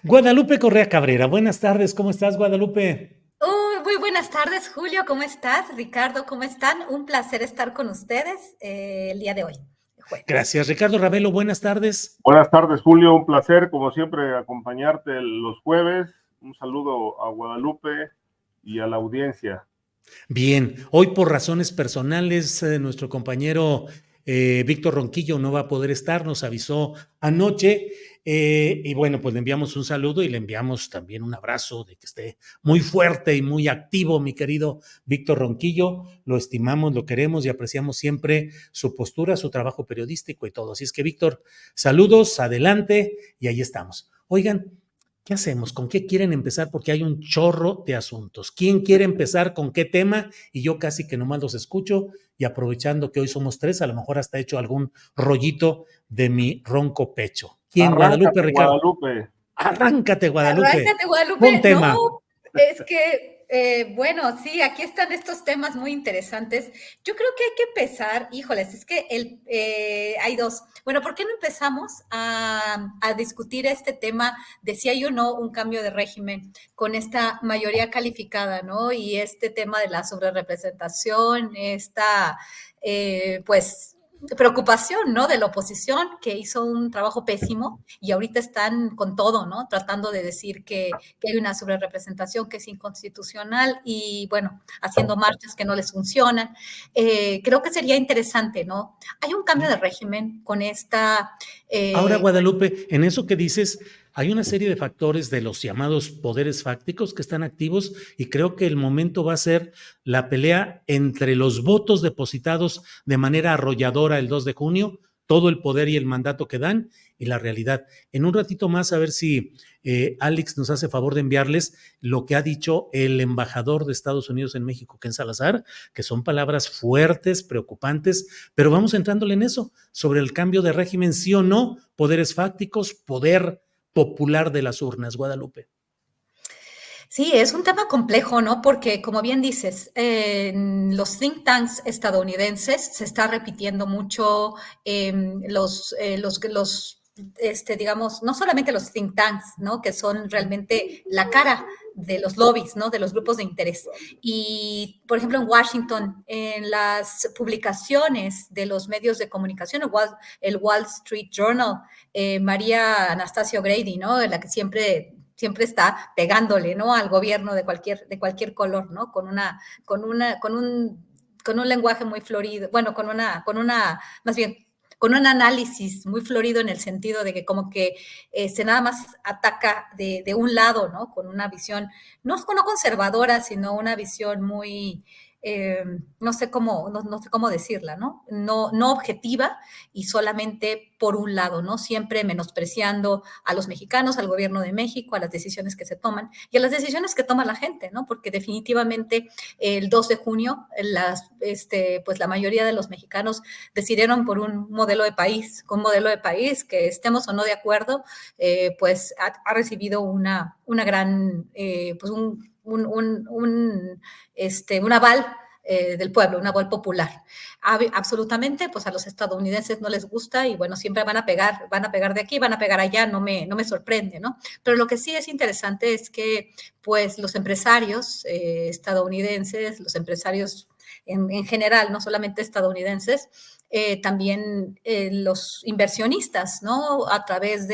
Guadalupe Correa Cabrera, buenas tardes, ¿cómo estás, Guadalupe? Muy buenas tardes, Julio, ¿cómo estás? Ricardo, ¿cómo están? Un placer estar con ustedes el día de hoy, jueves. Gracias, Ricardo Ravelo, buenas tardes. Buenas tardes, Julio. Un placer, como siempre, acompañarte los jueves. Un saludo a Guadalupe y a la audiencia. Bien, hoy por razones personales, nuestro compañero Víctor Ronquillo no va a poder estar, nos avisó anoche, y bueno, pues le enviamos un saludo y le enviamos también un abrazo de que esté muy fuerte y muy activo, mi querido Víctor Ronquillo. Lo estimamos, lo queremos y apreciamos siempre su postura, su trabajo periodístico y todo. Así es que, Víctor, saludos, adelante y ahí estamos. Oigan, ¿qué hacemos? ¿Con qué quieren empezar? Porque hay un chorro de asuntos. ¿Quién quiere empezar con qué tema? Y yo casi que nomás los escucho y aprovechando que hoy somos tres, a lo mejor hasta he hecho algún rollito de mi ronco pecho. ¿Quién? Guadalupe, Arráncate, Ricardo. Guadalupe. Arráncate, Guadalupe. Arráncate, Un Guadalupe. No, tema. es que, bueno, sí, aquí están estos temas muy interesantes. Yo creo que hay que empezar, híjoles, es que hay dos. Bueno, ¿por qué no empezamos a discutir este tema de si hay o no un cambio de régimen con esta mayoría calificada, ¿no? Y este tema de la sobrerepresentación, pues preocupación, ¿no? De la oposición que hizo un trabajo pésimo y ahorita están con todo, ¿no? Tratando de decir que hay una sobrerepresentación que es inconstitucional y, bueno, haciendo marchas que no les funcionan. Creo que sería interesante, ¿no? Hay un cambio de régimen con esta... Ahora, Eh, Guadalupe, en eso que dices, hay una serie de factores de los llamados poderes fácticos que están activos y creo que el momento va a ser la pelea entre los votos depositados de manera arrolladora el 2 de junio, todo el poder y el mandato que dan y la realidad. En un ratito más, a ver si Alex nos hace favor de enviarles lo que ha dicho el embajador de Estados Unidos en México, Ken Salazar, que son palabras fuertes, preocupantes, pero vamos entrándole en eso, sobre el cambio de régimen, sí o no, poderes fácticos, poder popular de las urnas, Guadalupe. Sí, es un tema complejo, ¿no? Porque, como bien dices, en los think tanks estadounidenses se está repitiendo mucho digamos, no solamente los think tanks, ¿no? Que son realmente la cara de los lobbies, ¿no? De los grupos de interés. Y, por ejemplo, en Washington, en las publicaciones de los medios de comunicación, el Wall Street Journal, María Anastasia O'Grady, ¿no? La que siempre está pegándole, ¿no? Al gobierno de cualquier color, ¿no? Con un lenguaje muy florido, bueno, más bien, con un análisis muy florido en el sentido de que como que se nada más ataca de un lado, ¿no? Con una visión, no conservadora, sino una visión muy, no sé cómo decirla, ¿no? No objetiva y solamente por un lado, ¿no? Siempre menospreciando a los mexicanos, al gobierno de México, a las decisiones que se toman y a las decisiones que toma la gente, ¿no? Porque definitivamente el 2 de junio, pues la mayoría de los mexicanos decidieron por un modelo de país, un modelo de país que estemos o no de acuerdo, pues ha recibido una gran, pues un aval del pueblo, un aval popular. Absolutamente, pues a los estadounidenses no les gusta y bueno, siempre van a pegar de aquí, van a pegar allá, no me sorprende, ¿no? Pero lo que sí es interesante es que pues los empresarios estadounidenses, los empresarios en general, no solamente estadounidenses, también los inversionistas, ¿no? A través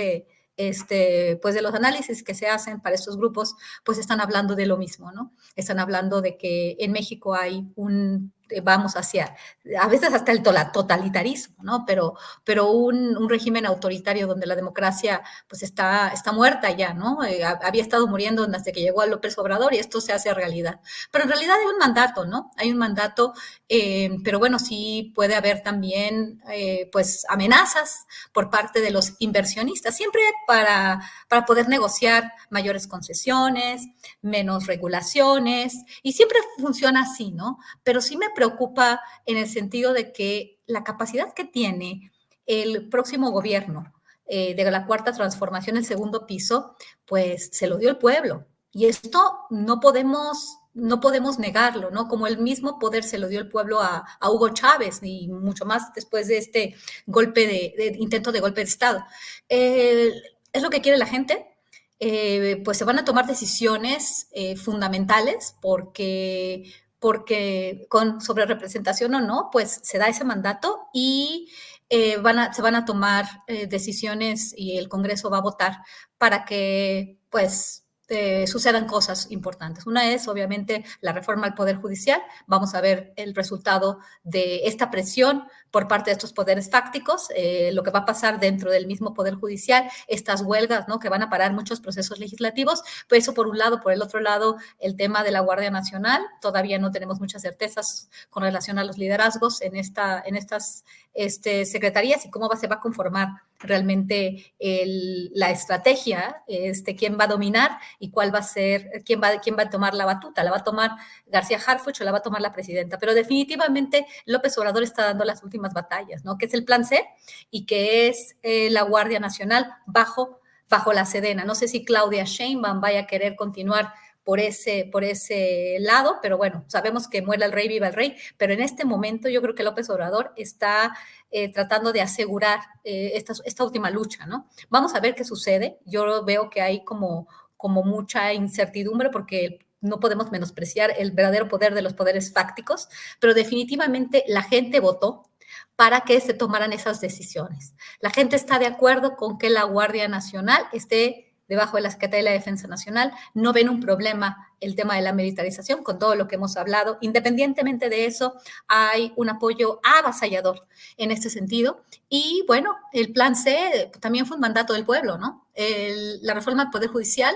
pues de los análisis que se hacen para estos grupos, pues están hablando de lo mismo, ¿no? Están hablando de que en México vamos hacia, a veces hasta el totalitarismo, ¿no? Pero un régimen autoritario donde la democracia pues está muerta ya, ¿no? Había estado muriendo desde que llegó a López Obrador y esto se hace realidad. Pero en realidad hay un mandato, ¿no? Hay un mandato, pero bueno, sí puede haber también pues amenazas por parte de los inversionistas, siempre para poder negociar mayores concesiones, menos regulaciones, y siempre funciona así, ¿no? Pero sí me preocupa en el sentido de que la capacidad que tiene el próximo gobierno de la cuarta transformación, el segundo piso, pues se lo dio el pueblo. Y esto no podemos negarlo, ¿no? Como el mismo poder se lo dio el pueblo a Hugo Chávez y mucho más después de este intento de golpe de Estado. ¿Es lo que quiere la gente? pues se van a tomar decisiones fundamentales porque con sobre representación o no, pues se da ese mandato y se van a tomar decisiones y el Congreso va a votar para que pues sucedan cosas importantes. Una es, obviamente, la reforma al Poder Judicial. Vamos a ver el resultado de esta presión por parte de estos poderes fácticos, lo que va a pasar dentro del mismo Poder Judicial, estas huelgas, ¿no?, que van a parar muchos procesos legislativos. Pues eso por un lado. Por el otro lado, el tema de la Guardia Nacional. Todavía no tenemos muchas certezas con relación a los liderazgos en estas secretarías y cómo se va a conformar realmente la estrategia, quién va a dominar y cuál va a ser, quién va a tomar la batuta. ¿La va a tomar García Harfuch o la va a tomar la presidenta? Pero definitivamente López Obrador está dando las últimas batallas, ¿no? Que es el plan C y que es la Guardia Nacional bajo la Sedena. No sé si Claudia Sheinbaum vaya a querer continuar por ese lado, pero bueno, sabemos que muera el rey, viva el rey, pero en este momento yo creo que López Obrador está tratando de asegurar esta última lucha, ¿no? Vamos a ver qué sucede. Yo veo que hay como mucha incertidumbre porque no podemos menospreciar el verdadero poder de los poderes fácticos, pero definitivamente la gente votó para que se tomaran esas decisiones. La gente está de acuerdo con que la Guardia Nacional esté debajo de la Secretaría de la Defensa Nacional. No ven un problema el tema de la militarización con todo lo que hemos hablado. Independientemente de eso, hay un apoyo avasallador en este sentido. Y bueno, el plan C también fue un mandato del pueblo, ¿no? La reforma al Poder Judicial,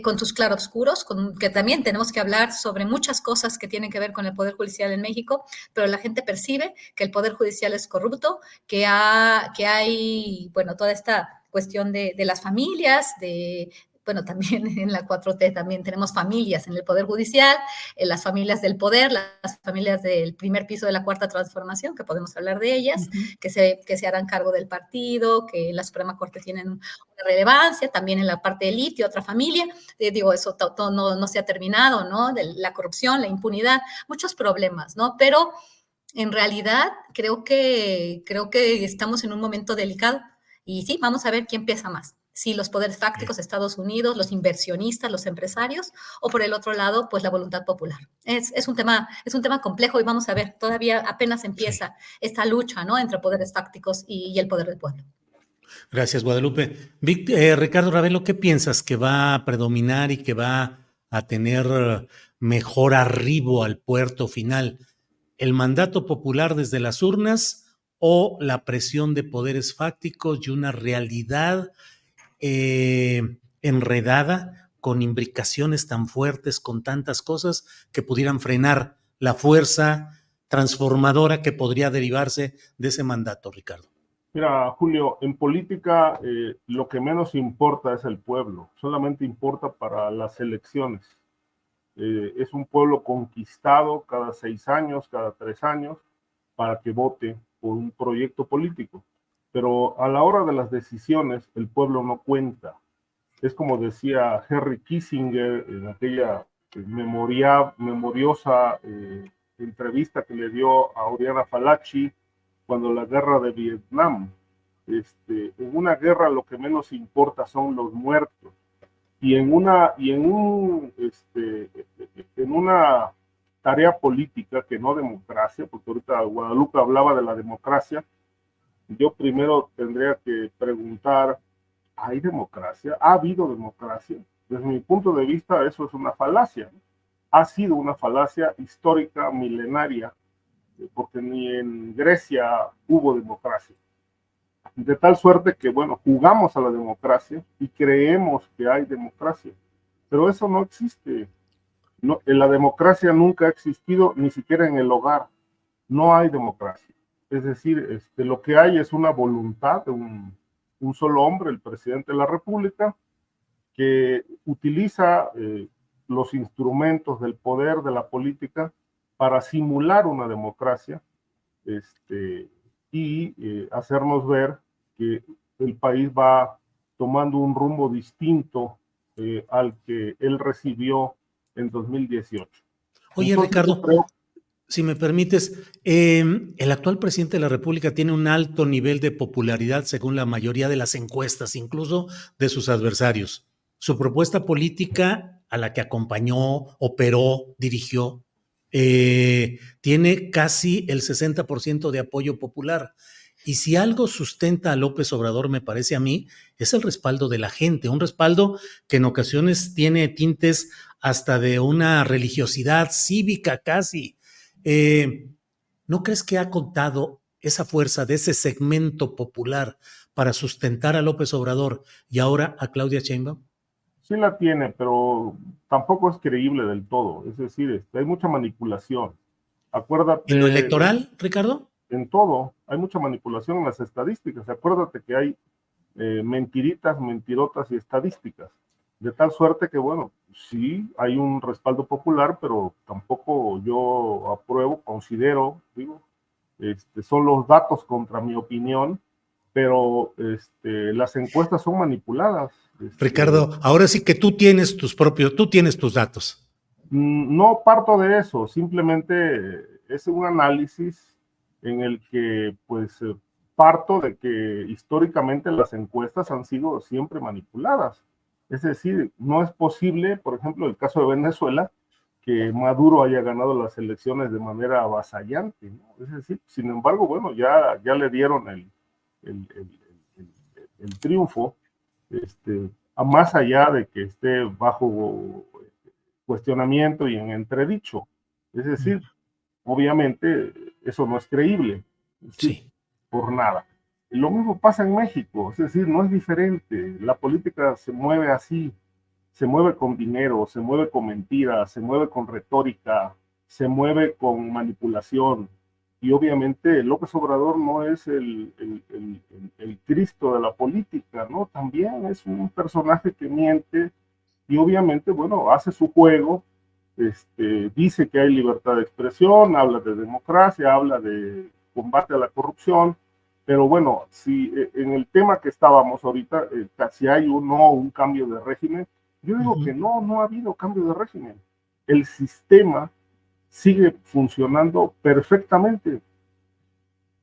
con sus claroscuros, que también tenemos que hablar sobre muchas cosas que tienen que ver con el Poder Judicial en México, pero la gente percibe que el Poder Judicial es corrupto, que hay, bueno, toda esta cuestión de las familias, bueno, también en la 4T también tenemos familias en el Poder Judicial, las familias del poder, las familias del primer piso de la Cuarta Transformación, que podemos hablar de ellas, que se harán cargo del partido, que en la Suprema Corte tienen una relevancia, también en la parte de litio, otra familia, digo, eso no se ha terminado, ¿no? De la corrupción, la impunidad, muchos problemas, ¿no? Pero en realidad creo que estamos en un momento delicado. Y sí, vamos a ver quién pesa más. Si los poderes fácticos de Estados Unidos, los inversionistas, los empresarios, o por el otro lado, pues la voluntad popular. Es un tema complejo y vamos a ver, todavía apenas empieza esta lucha, ¿no?, entre poderes fácticos y el poder del pueblo. Gracias, Guadalupe. Ricardo Ravelo, ¿qué piensas que va a predominar y que va a tener mejor arribo al puerto final? ¿El mandato popular desde las urnas o la presión de poderes fácticos y una realidad enredada con imbricaciones tan fuertes, con tantas cosas que pudieran frenar la fuerza transformadora que podría derivarse de ese mandato, Ricardo? Mira, Julio, en política lo que menos importa es el pueblo, solamente importa para las elecciones. Es un pueblo conquistado cada 6 años, cada 3 años, para que vote por un proyecto político. Pero a la hora de las decisiones, el pueblo no cuenta. Es como decía Henry Kissinger en aquella memoriosa entrevista que le dio a Oriana Fallaci cuando la guerra de Vietnam. En una guerra lo que menos importa son los muertos. Y en una tarea política que no democracia, porque ahorita Guadalupe hablaba de la democracia, yo primero tendría que preguntar, ¿hay democracia? ¿Ha habido democracia? Desde mi punto de vista, eso es una falacia, ¿no? Ha sido una falacia histórica, milenaria, porque ni en Grecia hubo democracia. De tal suerte que, bueno, jugamos a la democracia y creemos que hay democracia, pero eso no existe. No, la democracia nunca ha existido, ni siquiera en el hogar. No hay democracia. Es decir, lo que hay es una voluntad de un solo hombre, el presidente de la República, que utiliza los instrumentos del poder, de la política, para simular una democracia y hacernos ver que el país va tomando un rumbo distinto al que él recibió en 2018. Oye, entonces, Ricardo, si me permites, el actual presidente de la República tiene un alto nivel de popularidad según la mayoría de las encuestas, incluso de sus adversarios. su propuesta política a la que acompañó, operó, dirigió, tiene casi el 60% de apoyo popular. Y si algo sustenta a López Obrador, me parece a mí, es el respaldo de la gente, un respaldo que en ocasiones tiene tintes hasta de una religiosidad cívica casi. ¿No crees que ha contado esa fuerza de ese segmento popular para sustentar a López Obrador y ahora a Claudia Sheinbaum? Sí la tiene, pero tampoco es creíble del todo. Es decir, hay mucha manipulación. ¿En lo Acuérdate, electoral, Ricardo? en todo, hay mucha manipulación en las estadísticas. Acuérdate que hay mentiritas, mentirotas y estadísticas. De tal suerte que, bueno, sí hay un respaldo popular, pero tampoco yo apruebo, considero, digo, son los datos contra mi opinión, pero las encuestas son manipuladas. Ricardo, ahora sí que tú tienes tus datos. No parto de eso, simplemente es un análisis en el que pues parto de que históricamente las encuestas han sido siempre manipuladas. Es decir, no es posible, por ejemplo, el caso de Venezuela, que Maduro haya ganado las elecciones de manera avasallante, ¿no? Es decir, sin embargo, bueno, ya le dieron el, el triunfo, a más allá de que esté bajo cuestionamiento y en entredicho. Es decir, obviamente eso no es creíble, es decir, Sí. por nada. Lo mismo pasa en México, es decir, no es diferente. La política se mueve así, se mueve con dinero, se mueve con mentiras, se mueve con retórica, se mueve con manipulación. Y obviamente López Obrador no es el Cristo de la política, ¿no? También es un personaje que miente y obviamente, bueno, hace su juego, dice que hay libertad de expresión, habla de democracia, habla de combate a la corrupción, pero bueno, si en el tema que estábamos ahorita, si hay o no un cambio de régimen, yo digo que no ha habido cambio de régimen. El sistema sigue funcionando perfectamente.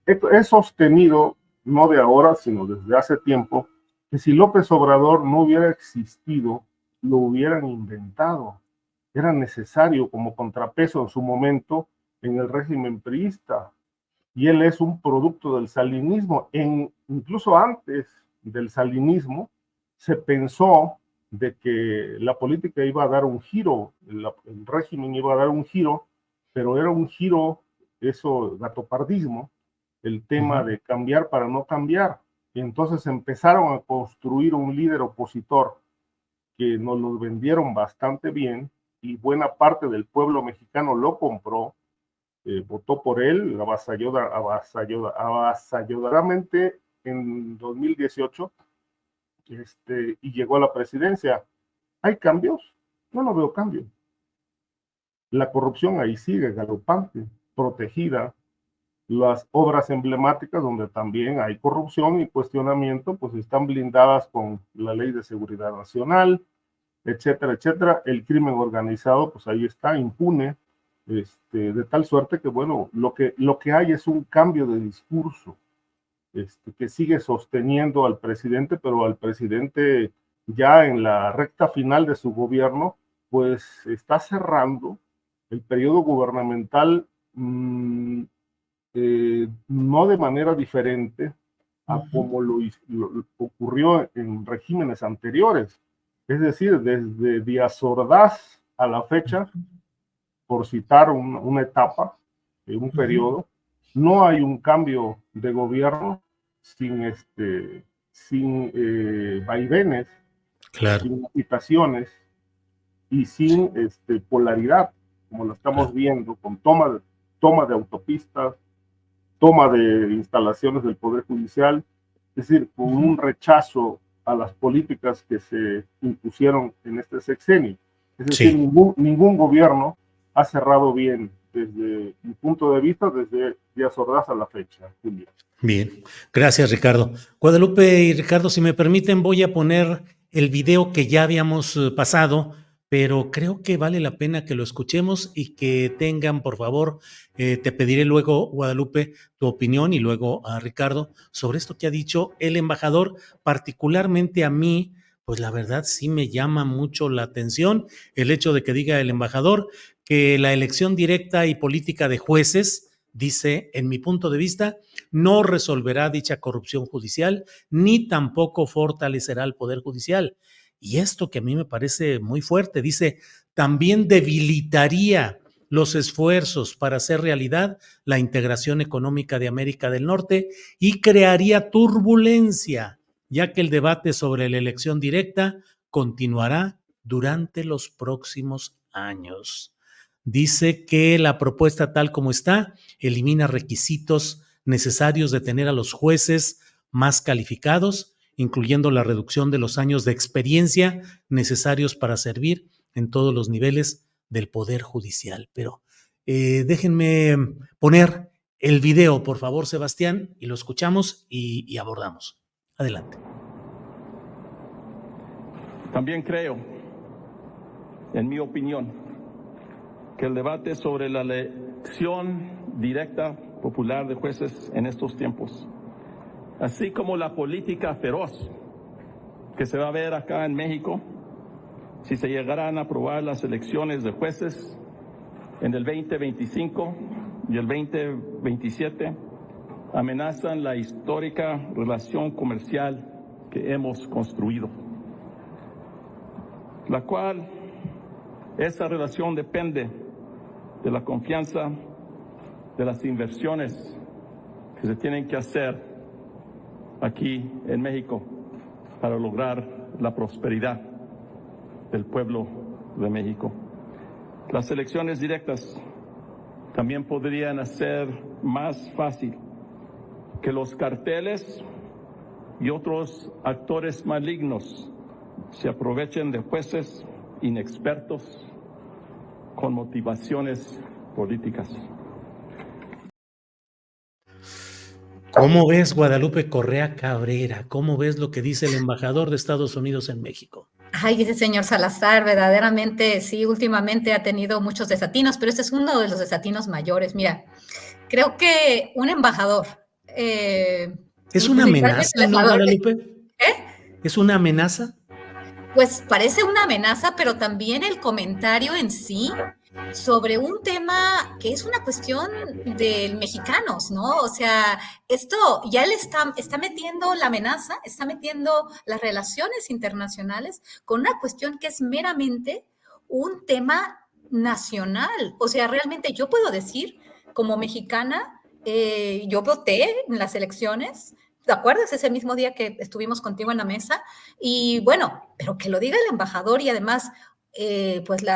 He sostenido, no de ahora, sino desde hace tiempo, que si López Obrador no hubiera existido, lo hubieran inventado. Era necesario como contrapeso en su momento en el régimen priista. Y él es un producto del salinismo. Incluso antes del salinismo, se pensó de que la política iba a dar un giro, el régimen iba a dar un giro, pero era un giro, eso, gatopardismo, el tema de cambiar para no cambiar. Y entonces empezaron a construir un líder opositor que nos lo vendieron bastante bien y buena parte del pueblo mexicano lo compró, votó por él avasalladoramente en 2018 y llegó a la presidencia. ¿Hay cambios? Yo no veo cambios. La corrupción ahí sigue galopante, protegida. Las obras emblemáticas donde también hay corrupción y cuestionamiento, pues están blindadas con la Ley de Seguridad Nacional, etcétera, etcétera. El crimen organizado, pues ahí está, impune, de tal suerte que, bueno, lo que hay es un cambio de discurso, que sigue sosteniendo al presidente, pero al presidente ya en la recta final de su gobierno, pues está cerrando el periodo gubernamental, no de manera diferente a como lo ocurrió en regímenes anteriores. Es decir, desde Díaz Ordaz a la fecha, por citar una etapa, un periodo, no hay un cambio de gobierno sin vaivenes, Claro. sin agitaciones y sin polaridad, como lo estamos viendo, con toma de autopistas, toma de instalaciones del Poder Judicial, es decir, con un rechazo a las políticas que se impusieron en este sexenio. Es decir, ningún gobierno ha cerrado bien desde mi punto de vista, desde Díaz Ordaz a la fecha, Julio. Bien, gracias Ricardo. Guadalupe y Ricardo, si me permiten, voy a poner el video que ya habíamos pasado, pero creo que vale la pena que lo escuchemos y que tengan, por favor, te pediré luego, Guadalupe, tu opinión y luego a Ricardo sobre esto que ha dicho el embajador, particularmente a mí, Pues la verdad sí me llama mucho la atención el hecho de que diga el embajador que la elección directa y política de jueces, dice, en mi punto de vista, no resolverá dicha corrupción judicial ni tampoco fortalecerá el Poder Judicial. Y esto que a mí me parece muy fuerte, dice, también debilitaría los esfuerzos para hacer realidad la integración económica de América del Norte y crearía turbulencia, ya que el debate sobre la elección directa continuará durante los próximos años. Dice que la propuesta tal como está elimina requisitos necesarios de tener a los jueces más calificados, incluyendo la reducción de los años de experiencia necesarios para servir en todos los niveles del Poder Judicial. Pero déjenme poner el video, por favor, Sebastián, y lo escuchamos y abordamos. Adelante. También creo, en mi opinión, que el debate sobre la elección directa popular de jueces en estos tiempos, así como la política feroz que se va a ver acá en México, si se llegarán a aprobar las elecciones de jueces en el 2025 y el 2027, amenazan la histórica relación comercial que hemos construido, la cual, esa relación depende de la confianza, de las inversiones que se tienen que hacer aquí en México para lograr la prosperidad del pueblo de México. Las elecciones directas también podrían hacer más fácil que los carteles y otros actores malignos se aprovechen de jueces inexpertos con motivaciones políticas. ¿Cómo ves, Guadalupe Correa Cabrera? ¿Cómo ves lo que dice el embajador de Estados Unidos en México? Ay, ese señor Salazar, verdaderamente, sí, últimamente ha tenido muchos desatinos, pero este es uno de los desatinos mayores. Mira, creo que un embajador... ¿Es una amenaza, no, Guadalupe? ¿Es una amenaza? Pues parece una amenaza, pero también el comentario en sí sobre un tema que es una cuestión de mexicanos, ¿no? O sea, esto ya él está metiendo la amenaza, está metiendo las relaciones internacionales con una cuestión que es meramente un tema nacional. O sea, realmente yo puedo decir, como mexicana, yo voté en las elecciones. ¿Te acuerdas? Ese mismo día que estuvimos contigo en la mesa. Y bueno, pero que lo diga el embajador y además, pues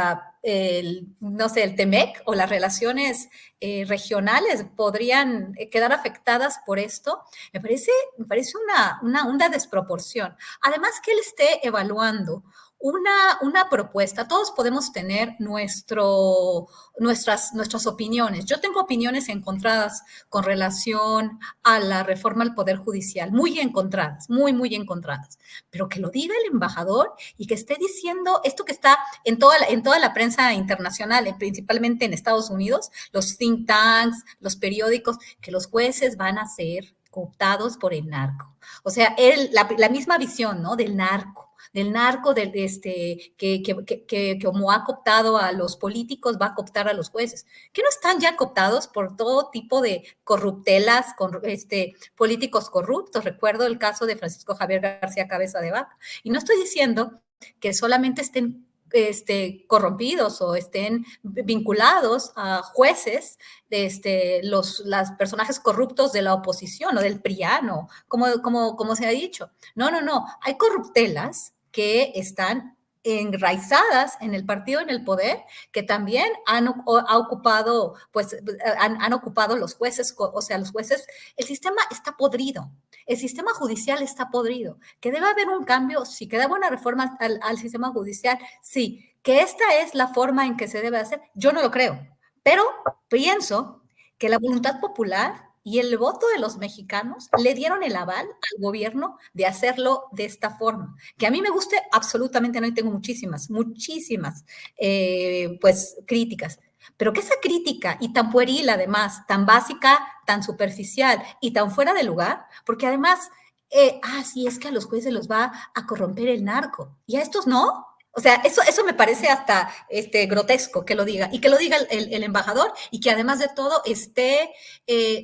no sé, el TEMEC o las relaciones regionales podrían quedar afectadas por esto, me parece una desproporción. Además que él esté evaluando una propuesta. Todos podemos tener nuestras opiniones. Yo tengo opiniones encontradas con relación a la reforma al Poder Judicial, muy encontradas, muy encontradas. Pero que lo diga el embajador y que esté diciendo esto que está en toda la prensa internacional, principalmente en Estados Unidos, los think tanks, los periódicos, que los jueces van a ser cooptados por el narco. O sea, la misma visión, ¿no? Del narco, que como ha cooptado a los políticos, va a cooptar a los jueces, que no están ya cooptados por todo tipo de corruptelas, políticos corruptos. Recuerdo el caso de Francisco Javier García Cabeza de Vaca. Y no estoy diciendo que solamente estén corrompidos o estén vinculados a jueces, los personajes corruptos de la oposición o del PRIANO, como se ha dicho. No, hay corruptelas que están enraizadas en el partido, en el poder, que también han ocupado los jueces, o sea, los jueces. El sistema está podrido, el sistema judicial está podrido, que debe haber un cambio, sí, que debe una reforma al sistema judicial, sí, que esta es la forma en que se debe hacer, yo no lo creo, pero pienso que la voluntad popular y el voto de los mexicanos le dieron el aval al gobierno de hacerlo de esta forma. Que a mí me guste, absolutamente no, y tengo muchísimas, pues, críticas. Pero que esa crítica, y tan pueril además, tan básica, tan superficial y tan fuera de lugar, porque además sí, es que a los jueces los va a corromper el narco, y a estos no. O sea, eso me parece hasta grotesco que lo diga, y que lo diga el embajador, y que además de todo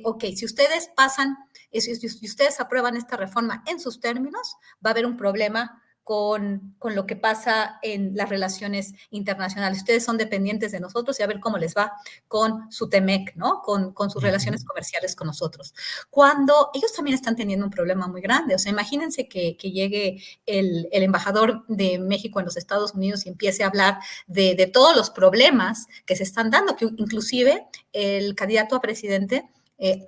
ok, si ustedes pasan, si ustedes aprueban esta reforma en sus términos, va a haber un problema con lo que pasa en las relaciones internacionales. Ustedes son dependientes de nosotros y a ver cómo les va con su TEMEC, ¿no? Con sus relaciones comerciales con nosotros. Cuando ellos también están teniendo un problema muy grande. O sea, imagínense que llegue el embajador de México en los Estados Unidos y empiece a hablar de todos los problemas que se están dando, que inclusive el candidato a presidente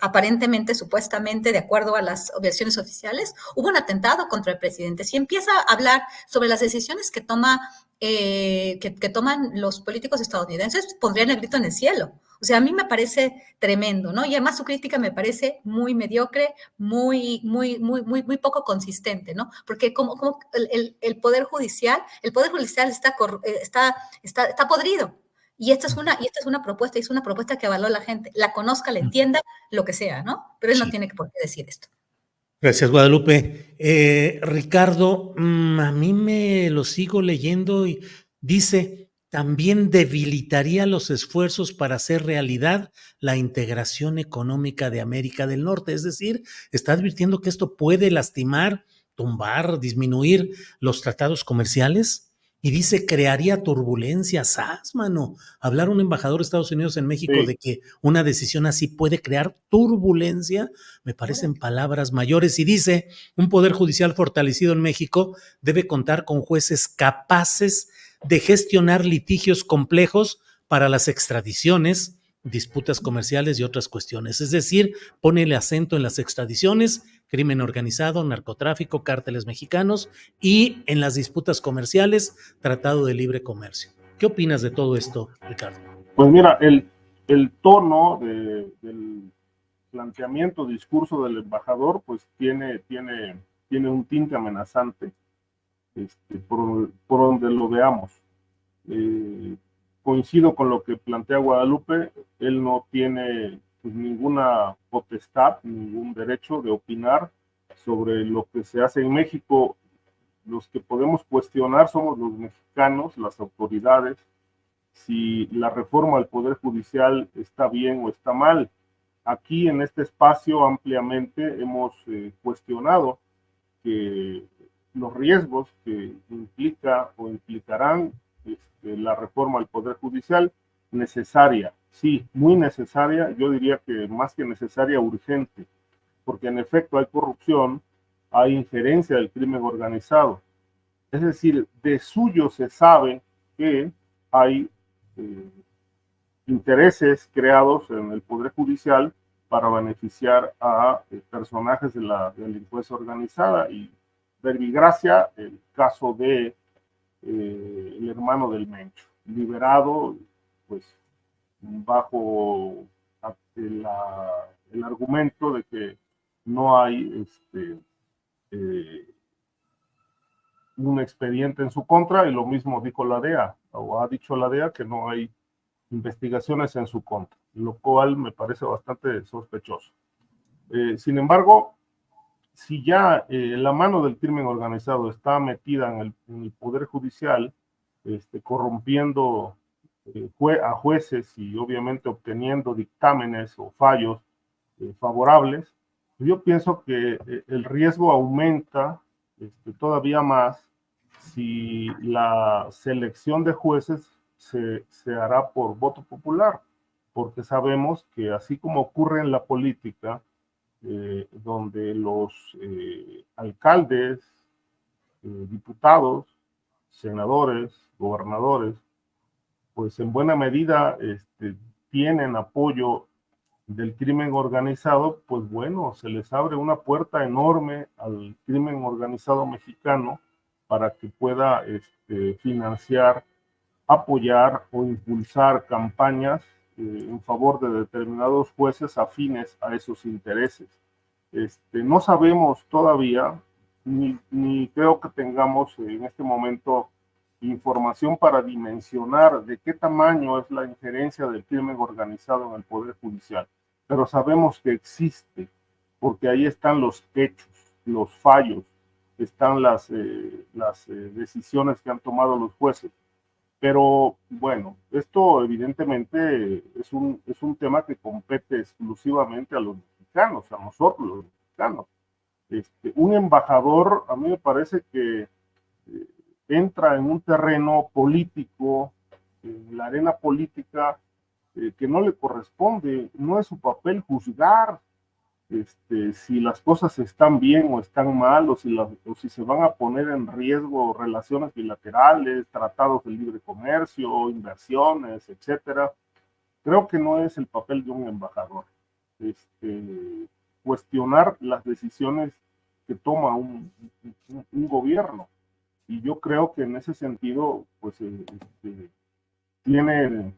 aparentemente, supuestamente, de acuerdo a las versiones oficiales, hubo un atentado contra el presidente. Si empieza a hablar sobre las decisiones que toman los políticos estadounidenses, pondrían el grito en el cielo. O sea, a mí me parece tremendo, ¿no? Y además su crítica me parece muy mediocre, muy poco consistente, ¿no? Porque como el Poder Judicial está podrido. Y esta es una propuesta, es una propuesta que avaló la gente, la conozca, la entienda, lo que sea, ¿no? Pero él no tiene por qué decir esto. Gracias, Guadalupe. Ricardo, a mí me lo sigo leyendo y dice, también debilitaría los esfuerzos para hacer realidad la integración económica de América del Norte. Es decir, está advirtiendo que esto puede lastimar, tumbar, disminuir los tratados comerciales. Y dice, crearía turbulencias, mano. Hablar un embajador de Estados Unidos en México de que una decisión así puede crear turbulencia, me parecen palabras mayores. Y dice, un poder judicial fortalecido en México debe contar con jueces capaces de gestionar litigios complejos para las extradiciones, disputas comerciales y otras cuestiones. Es decir, pone el acento en las extradiciones, crimen organizado, narcotráfico, cárteles mexicanos, y en las disputas comerciales, tratado de libre comercio. ¿Qué opinas de todo esto, Ricardo? Pues mira, el tono del planteamiento, discurso del embajador, pues tiene un tinte amenazante, por donde lo veamos. Coincido con lo que plantea Guadalupe, él no tiene pues, ninguna potestad, ningún derecho de opinar sobre lo que se hace en México. Los que podemos cuestionar somos los mexicanos, las autoridades, si la reforma al Poder Judicial está bien o está mal. Aquí en este espacio ampliamente hemos cuestionado que los riesgos que implica o implicarán la reforma al Poder Judicial, necesaria, sí, muy necesaria, yo diría que más que necesaria, urgente, porque en efecto hay corrupción, hay injerencia del crimen organizado. Es decir, de suyo se sabe que hay intereses creados en el Poder Judicial para beneficiar a personajes de la delincuencia organizada. Y verbigracia, el caso de el hermano del Mencho, liberado pues bajo el argumento de que no hay un expediente en su contra, y lo mismo dijo la DEA, o ha dicho la DEA, que no hay investigaciones en su contra, lo cual me parece bastante sospechoso. Sin embargo, si ya la mano del crimen organizado está metida en el Poder Judicial, corrompiendo a jueces y obviamente obteniendo dictámenes o fallos favorables, yo pienso que el riesgo aumenta todavía más si la selección de jueces se hará por voto popular, porque sabemos que así como ocurre en la política, donde los alcaldes, diputados, senadores, gobernadores, pues en buena medida tienen apoyo del crimen organizado, pues bueno, se les abre una puerta enorme al crimen organizado mexicano para que pueda financiar, apoyar o impulsar campañas en favor de determinados jueces afines a esos intereses. No sabemos todavía, ni creo que tengamos en este momento información para dimensionar de qué tamaño es la injerencia del crimen organizado en el Poder Judicial, pero sabemos que existe, porque ahí están los hechos. los fallos, están las decisiones que han tomado los jueces. Pero bueno, esto evidentemente es un tema que compete exclusivamente a los mexicanos, a nosotros los mexicanos. Un embajador, a mí me parece que entra en un terreno político, en la arena política, que no le corresponde. No es su papel juzgar si las cosas están bien o están mal, o si se van a poner en riesgo relaciones bilaterales, tratados de libre comercio, inversiones, etcétera. Creo que no es el papel de un embajador cuestionar las decisiones que toma un gobierno. Y yo creo que en ese sentido, pues tiene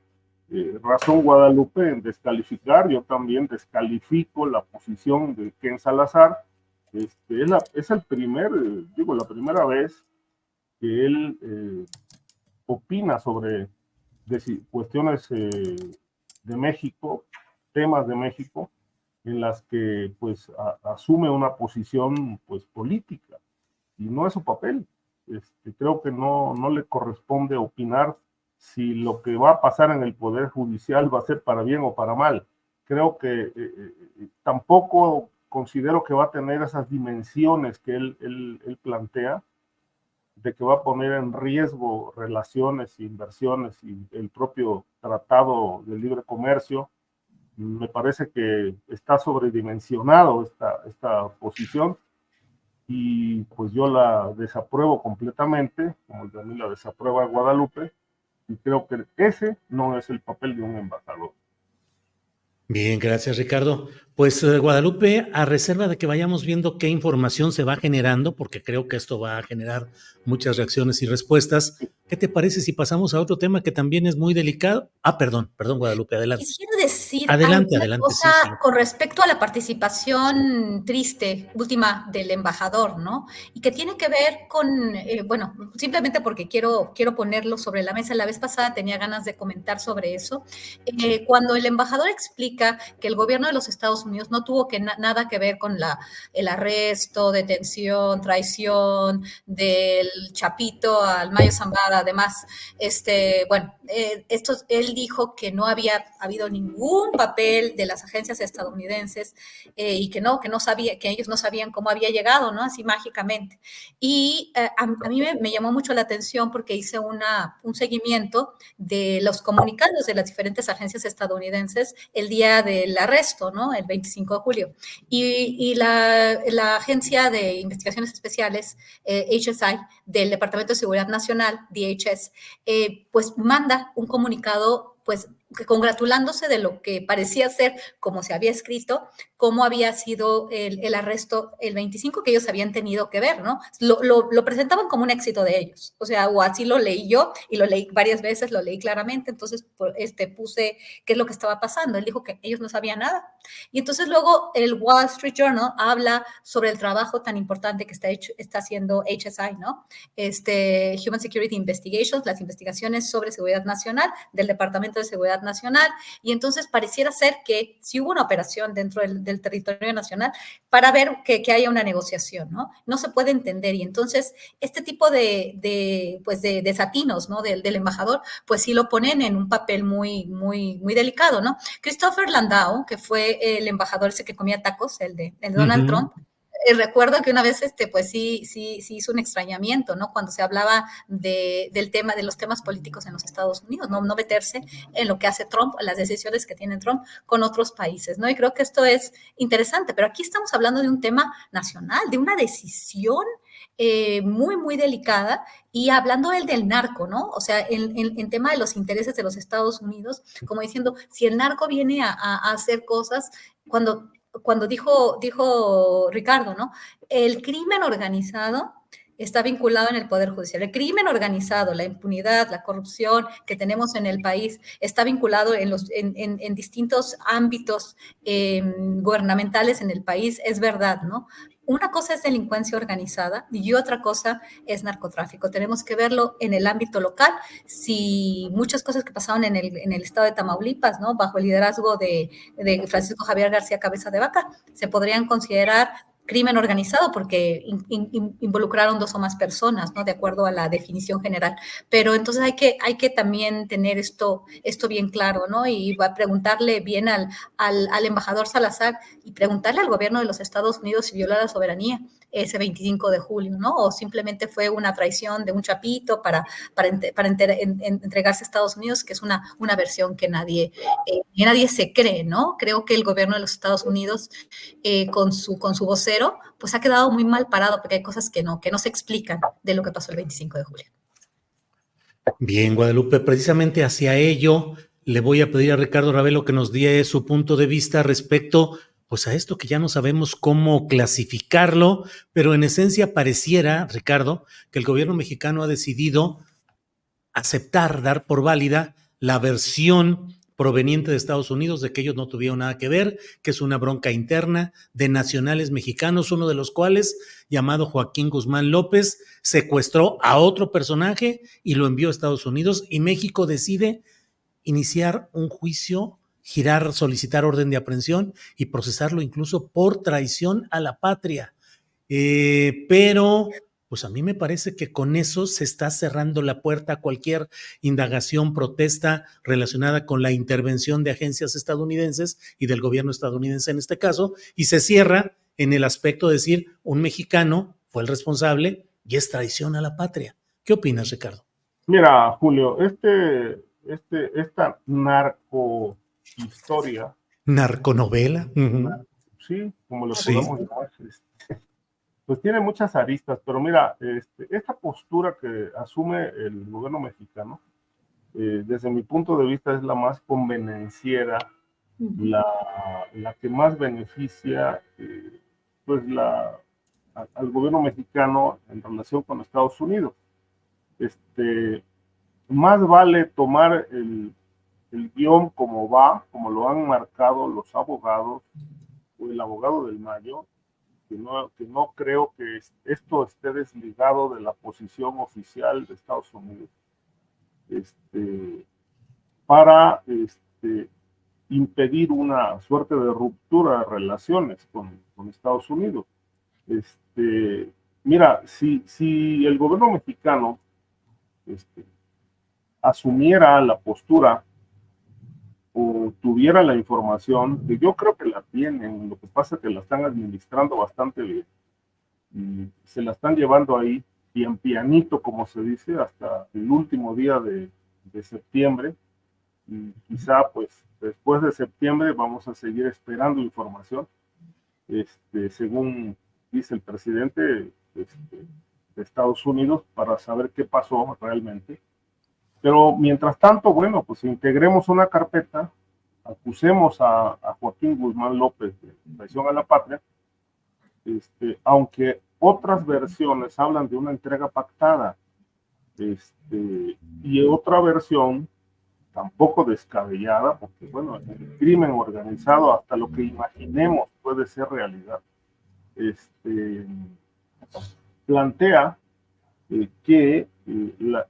razón Guadalupe en descalificar. Yo también descalifico la posición de Ken Salazar. Es la primera vez que él opina sobre cuestiones de México, temas de México, en las que pues asume una posición pues política, y no es su papel. Creo que no le corresponde opinar si lo que va a pasar en el Poder Judicial va a ser para bien o para mal. Creo que tampoco considero que va a tener esas dimensiones que él plantea, de que va a poner en riesgo relaciones, inversiones y el propio Tratado de Libre Comercio. Me parece que está sobredimensionado esta posición, y pues yo la desapruebo completamente, como también la desaprueba Guadalupe, y creo que ese no es el papel de un embajador. Bien, gracias, Ricardo. Pues Guadalupe, a reserva de que vayamos viendo qué información se va generando, porque creo que esto va a generar muchas reacciones y respuestas, ¿qué te parece si pasamos a otro tema que también es muy delicado? Perdón, Guadalupe, adelante. Quisiera decir Adelante, alguna cosa sí. con respecto a la participación triste última del embajador, ¿no? Y que tiene que ver con, bueno, simplemente porque quiero ponerlo sobre la mesa. La vez pasada tenía ganas de comentar sobre eso. Cuando el embajador explica que el gobierno de los Estados Unidos no tuvo nada que ver con el arresto, detención, traición del Chapito al Mayo Zambada, además, bueno, él dijo que no había habido ningún papel de las agencias estadounidenses y que ellos no sabían cómo había llegado, ¿no? Así mágicamente. Y a mí me llamó mucho la atención porque hice un seguimiento de los comunicados de las diferentes agencias estadounidenses el día del arresto, ¿no? El 25 de julio. Y la Agencia de Investigaciones Especiales, HSI, del Departamento de Seguridad Nacional, DHS, pues manda un comunicado, pues congratulándose de lo que parecía ser, como se había escrito, cómo había sido el arresto el 25, que ellos habían tenido que ver, ¿no? Lo presentaban como un éxito de ellos, o sea, o así lo leí yo, y lo leí varias veces, lo leí claramente, entonces puse qué es lo que estaba pasando. Él dijo que ellos no sabían nada. Y entonces luego el Wall Street Journal habla sobre el trabajo tan importante que está haciendo HSI, ¿no? Human Security Investigations, las investigaciones sobre seguridad nacional del Departamento de Seguridad Nacional, y entonces pareciera ser que sí hubo una operación dentro del territorio nacional para ver que haya una negociación, ¿no? No se puede entender, y entonces este tipo de desatinos, ¿no? del embajador, pues sí lo ponen en un papel muy, muy, muy delicado, ¿no? Christopher Landau, que fue el embajador ese que comía tacos, el de Donald Trump, recuerdo que una vez pues sí hizo un extrañamiento, ¿no? Cuando se hablaba del tema, de los temas políticos en los Estados Unidos, no meterse en lo que hace Trump, las decisiones que tiene Trump con otros países, ¿no? Y creo que esto es interesante, pero aquí estamos hablando de un tema nacional, de una decisión muy, muy delicada, y hablando del narco, ¿no? O sea, en tema de los intereses de los Estados Unidos, como diciendo, si el narco viene a hacer cosas, cuando dijo Ricardo, ¿no? El crimen organizado está vinculado en el Poder Judicial. El crimen organizado, la impunidad, la corrupción que tenemos en el país está vinculado en distintos ámbitos gubernamentales en el país, es verdad, ¿no? Una cosa es delincuencia organizada y otra cosa es narcotráfico. Tenemos que verlo en el ámbito local. Si muchas cosas que pasaron en el estado de Tamaulipas, ¿no? Bajo el liderazgo de Francisco Javier García Cabeza de Vaca, se podrían considerar crimen organizado porque involucraron 2 o más personas, ¿no? De acuerdo a la definición general. Pero entonces hay que también tener esto bien claro, ¿no? Y va a preguntarle bien al embajador Salazar y preguntarle al gobierno de los Estados Unidos si violó la soberanía ese 25 de julio, ¿no? O simplemente fue una traición de un chapito para entregarse a Estados Unidos, que es una versión que nadie se cree, ¿no? Creo que el gobierno de los Estados Unidos con su vocero, pues ha quedado muy mal parado porque hay cosas que no se explican de lo que pasó el 25 de julio. Bien, Guadalupe, precisamente hacia ello le voy a pedir a Ricardo Ravelo que nos dé su punto de vista respecto pues a esto que ya no sabemos cómo clasificarlo, pero en esencia pareciera, Ricardo, que el gobierno mexicano ha decidido aceptar, dar por válida la versión proveniente de Estados Unidos de que ellos no tuvieron nada que ver, que es una bronca interna de nacionales mexicanos, uno de los cuales, llamado Joaquín Guzmán López, secuestró a otro personaje y lo envió a Estados Unidos, y México decide iniciar un juicio, solicitar orden de aprehensión y procesarlo incluso por traición a la patria. Pero pues a mí me parece que con eso se está cerrando la puerta a cualquier indagación, protesta relacionada con la intervención de agencias estadounidenses y del gobierno estadounidense en este caso, y se cierra en el aspecto de decir un mexicano fue el responsable y es traición a la patria. ¿Qué opinas, Ricardo? Mira, Julio, esta narco historia, narconovela, sí, como lo sí, podemos llamar, pues tiene muchas aristas, pero mira, esta postura que asume el gobierno mexicano, desde mi punto de vista es la más convenenciera, la que más beneficia pues al gobierno mexicano en relación con Estados Unidos. Más vale tomar el guión como va, como lo han marcado los abogados o el abogado del Mayo, que no creo que esto esté desligado de la posición oficial de Estados Unidos, para impedir una suerte de ruptura de relaciones con Estados Unidos. Mira, si el gobierno mexicano asumiera la postura o tuviera la información, que yo creo que la tienen, lo que pasa es que la están administrando bastante bien, y se la están llevando ahí pianito, como se dice, hasta el último día de septiembre, y quizá pues después de septiembre vamos a seguir esperando información, según dice el presidente de Estados Unidos, para saber qué pasó realmente. Pero mientras tanto, bueno, pues integremos una carpeta, acusemos a Joaquín Guzmán López de traición a la patria, aunque otras versiones hablan de una entrega pactada, y otra versión tampoco descabellada, porque bueno, el crimen organizado, hasta lo que imaginemos puede ser realidad, plantea que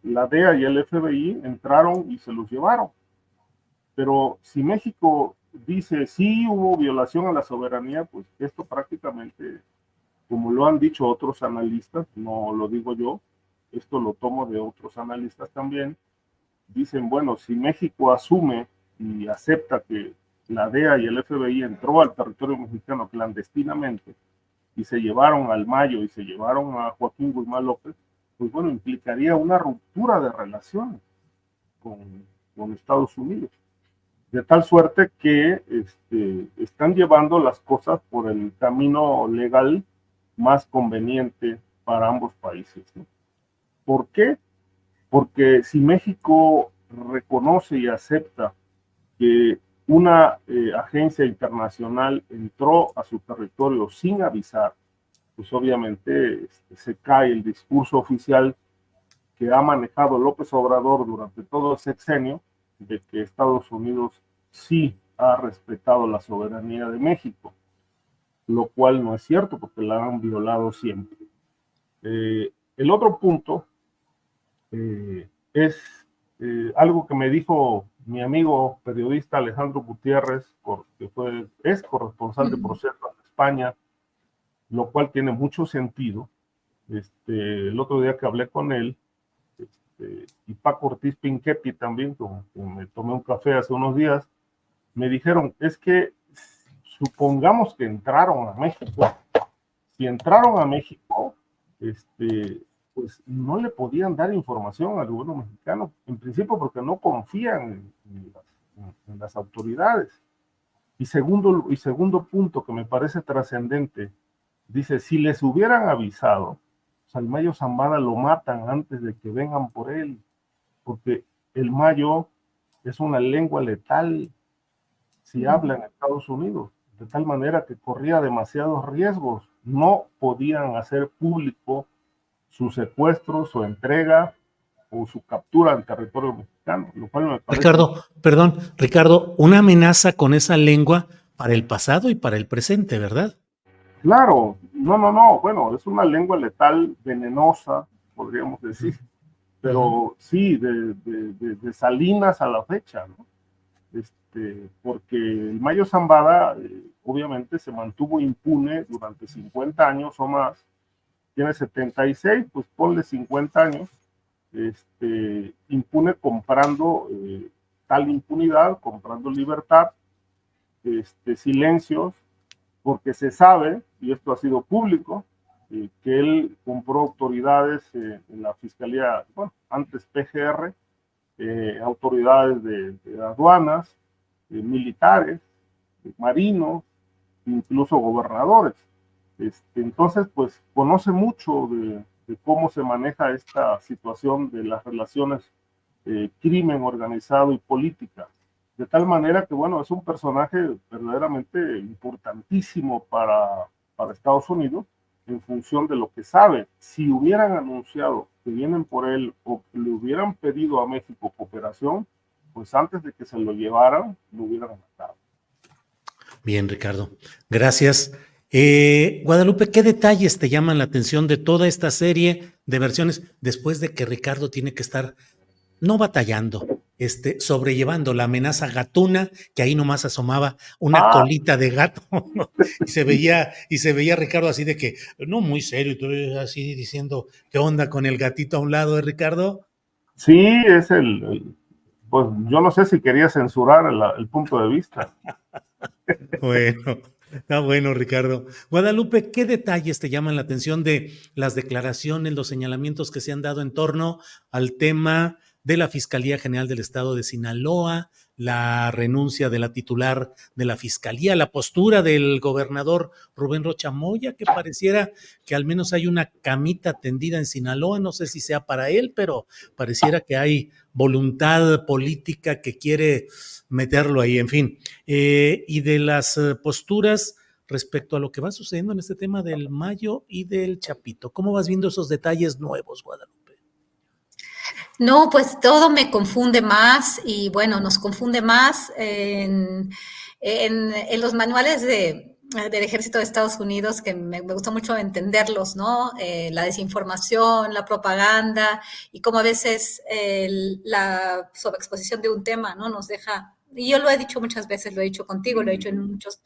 la DEA y el FBI entraron y se los llevaron. Pero si México dice sí hubo violación a la soberanía, pues esto prácticamente, como lo han dicho otros analistas, no lo digo yo, esto lo tomo de otros analistas también, dicen, bueno, si México asume y acepta que la DEA y el FBI entró al territorio mexicano clandestinamente y se llevaron al Mayo y se llevaron a Joaquín Guzmán López, pues bueno, implicaría una ruptura de relaciones con Estados Unidos. De tal suerte que están llevando las cosas por el camino legal más conveniente para ambos países, ¿no? ¿Por qué? Porque si México reconoce y acepta que una agencia internacional entró a su territorio sin avisar, pues obviamente se cae el discurso oficial que ha manejado López Obrador durante todo el sexenio, de que Estados Unidos sí ha respetado la soberanía de México, lo cual no es cierto porque la han violado siempre. El otro punto es algo que me dijo mi amigo periodista Alejandro Gutiérrez, que es corresponsal de Proceso en España, lo cual tiene mucho sentido. El otro día que hablé con él, y Paco Ortiz Pinchetti también, con me tomé un café hace unos días, me dijeron, es que supongamos que entraron a México, si entraron a México, pues no le podían dar información al gobierno mexicano, en principio porque no confían en las autoridades. Y segundo punto que me parece trascendente, dice, si les hubieran avisado, al Mayo Zambada lo matan antes de que vengan por él, porque el mayo es una lengua letal si habla en Estados Unidos, de tal manera que corría demasiados riesgos. No podían hacer público su secuestro, su entrega o su captura en territorio mexicano, lo cual me parece... Ricardo, una amenaza con esa lengua para el pasado y para el presente, ¿verdad? Claro, no, bueno, es una lengua letal, venenosa, podríamos decir, pero sí, de Salinas a la fecha, ¿no? Porque el Mayo Zambada obviamente se mantuvo impune durante 50 años o más, tiene 76, pues ponle 50 años, impune comprando tal impunidad, comprando libertad, silencios, porque se sabe, y esto ha sido público, que él compró autoridades en la Fiscalía, bueno, antes PGR, autoridades de aduanas, militares, marinos, incluso gobernadores. Entonces, pues conoce mucho de cómo se maneja esta situación de las relaciones crimen organizado y política. De tal manera que, bueno, es un personaje verdaderamente importantísimo para Estados Unidos en función de lo que sabe. Si hubieran anunciado que vienen por él o que le hubieran pedido a México cooperación, pues antes de que se lo llevaran, lo hubieran matado. Bien, Ricardo. Gracias. Guadalupe, ¿qué detalles te llaman la atención de toda esta serie de versiones después de que Ricardo tiene que estar no batallando, sobrellevando la amenaza gatuna, que ahí nomás asomaba una colita de gato, ¿no? y se veía Ricardo así de que, no, muy serio, y tú así diciendo, ¿qué onda con el gatito a un lado de Ricardo? Sí, es pues yo no sé si quería censurar el punto de vista. Bueno, está bueno, Ricardo. Guadalupe, ¿qué detalles te llaman la atención de las declaraciones, los señalamientos que se han dado en torno al tema de la Fiscalía General del Estado de Sinaloa, la renuncia de la titular de la Fiscalía, la postura del gobernador Rubén Rocha Moya, que pareciera que al menos hay una camita tendida en Sinaloa, no sé si sea para él, pero pareciera que hay voluntad política que quiere meterlo ahí, en fin. Y de las posturas respecto a lo que va sucediendo en este tema del Mayo y del Chapito, ¿cómo vas viendo esos detalles nuevos, Guadalupe? No, pues todo me confunde más y bueno, nos confunde más en los manuales del Ejército de Estados Unidos, que me gusta mucho entenderlos, ¿no? La desinformación, la propaganda y cómo a veces la sobreexposición de un tema, ¿no? Nos deja, y yo lo he dicho muchas veces, lo he dicho contigo, lo he dicho en muchos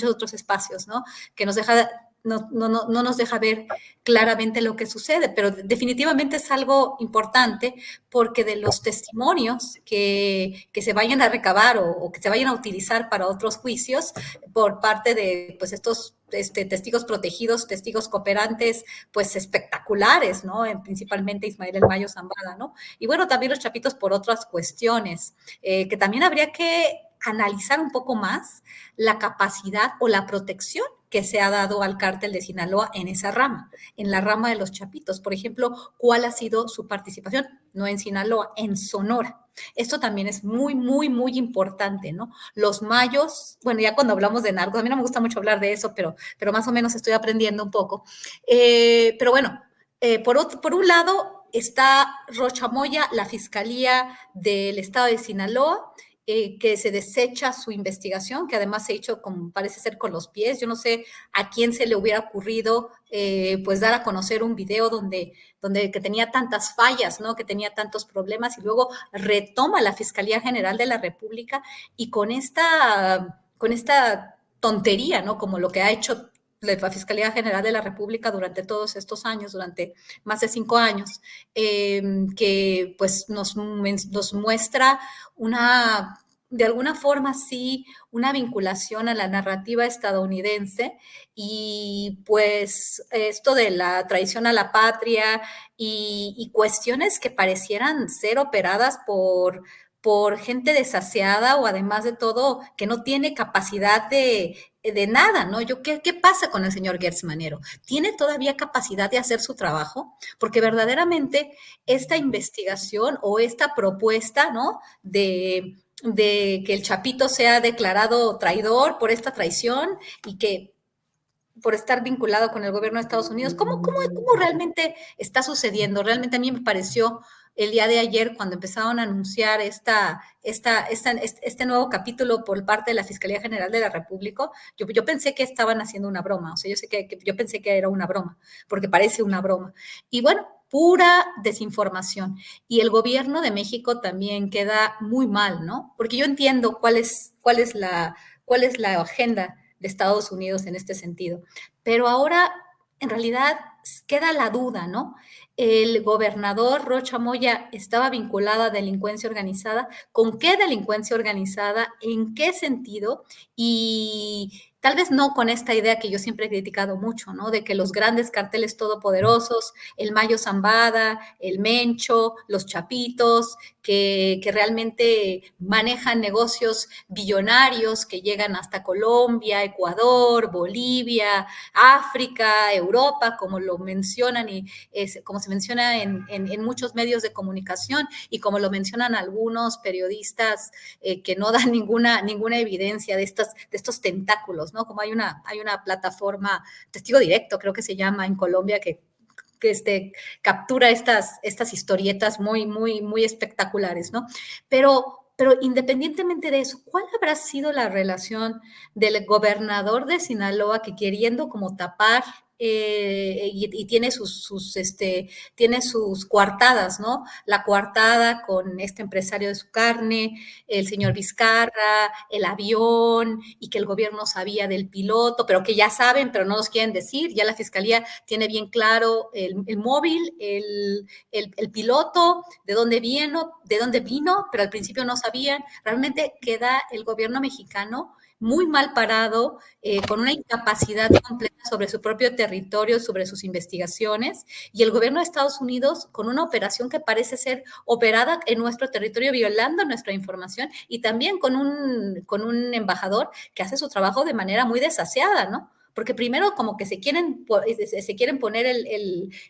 otros espacios, ¿no? Que nos deja... No nos deja ver claramente lo que sucede, pero definitivamente es algo importante porque de los testimonios que se vayan a recabar o que se vayan a utilizar para otros juicios por parte de pues estos testigos protegidos, testigos cooperantes, pues espectaculares, ¿no? Principalmente Ismael El Mayo Zambada, ¿no? Y bueno, también los Chapitos por otras cuestiones, que también habría que analizar un poco más la capacidad o la protección que se ha dado al cártel de Sinaloa en esa rama, en la rama de los Chapitos. Por ejemplo, ¿cuál ha sido su participación? No en Sinaloa, en Sonora. Esto también es muy, muy, muy importante, ¿no? Los mayos, bueno, ya cuando hablamos de narcos, a mí no me gusta mucho hablar de eso, pero más o menos estoy aprendiendo un poco. Pero bueno, por un lado está Rocha Moya, la Fiscalía del Estado de Sinaloa, que se desecha su investigación, que además se ha hecho, como parece ser, con los pies. Yo no sé a quién se le hubiera ocurrido pues dar a conocer un video donde que tenía tantas fallas, ¿no? Que tenía tantos problemas, y luego retoma la Fiscalía General de la República y con esta tontería, ¿no? Como lo que ha hecho la Fiscalía General de la República durante todos estos años, durante más de 5 años, que pues nos muestra una, de alguna forma sí, una vinculación a la narrativa estadounidense y pues esto de la traición a la patria y cuestiones que parecieran ser operadas por gente desaseada o además de todo que no tiene capacidad de nada, ¿no? ¿Qué pasa con el señor Gertz Manero? ¿Tiene todavía capacidad de hacer su trabajo? Porque verdaderamente esta investigación o esta propuesta, ¿no? De que el Chapito sea declarado traidor por esta traición y que por estar vinculado con el gobierno de Estados Unidos. ¿Cómo realmente está sucediendo? Realmente a mí me pareció el día de ayer cuando empezaron a anunciar este nuevo capítulo por parte de la Fiscalía General de la República, yo pensé que estaban haciendo una broma, o sea, yo pensé que era una broma, porque parece una broma. Y bueno, pura desinformación. Y el gobierno de México también queda muy mal, ¿no? Porque yo entiendo cuál es la agenda de Estados Unidos en este sentido. Pero ahora, en realidad, queda la duda, ¿no? El gobernador Rocha Moya estaba vinculado a delincuencia organizada. ¿Con qué delincuencia organizada? ¿En qué sentido? Y tal vez no con esta idea que yo siempre he criticado mucho, ¿no? De que los grandes carteles todopoderosos, el Mayo Zambada, el Mencho, los Chapitos, que realmente manejan negocios billonarios que llegan hasta Colombia, Ecuador, Bolivia, África, Europa, como lo mencionan y como se menciona en muchos medios de comunicación y como lo mencionan algunos periodistas que no dan ninguna evidencia de estos tentáculos, ¿no? Como hay una plataforma, Testigo Directo, creo que se llama en Colombia, que captura estas historietas muy espectaculares, ¿no? Pero independientemente de eso, ¿cuál habrá sido la relación del gobernador de Sinaloa que queriendo como tapar y tiene tiene sus coartadas, ¿no? La coartada con este empresario de su carne, el señor Vizcarra, el avión, y que el gobierno sabía del piloto, pero que ya saben, pero no nos quieren decir. Ya la fiscalía tiene bien claro el móvil, el piloto, de dónde vino, pero al principio no sabían. Realmente queda el gobierno mexicano muy mal parado, con una incapacidad completa sobre su propio territorio, sobre sus investigaciones, y el gobierno de Estados Unidos con una operación que parece ser operada en nuestro territorio, violando nuestra información, y también con un embajador que hace su trabajo de manera muy desaseada, ¿no? Porque primero como que se quieren poner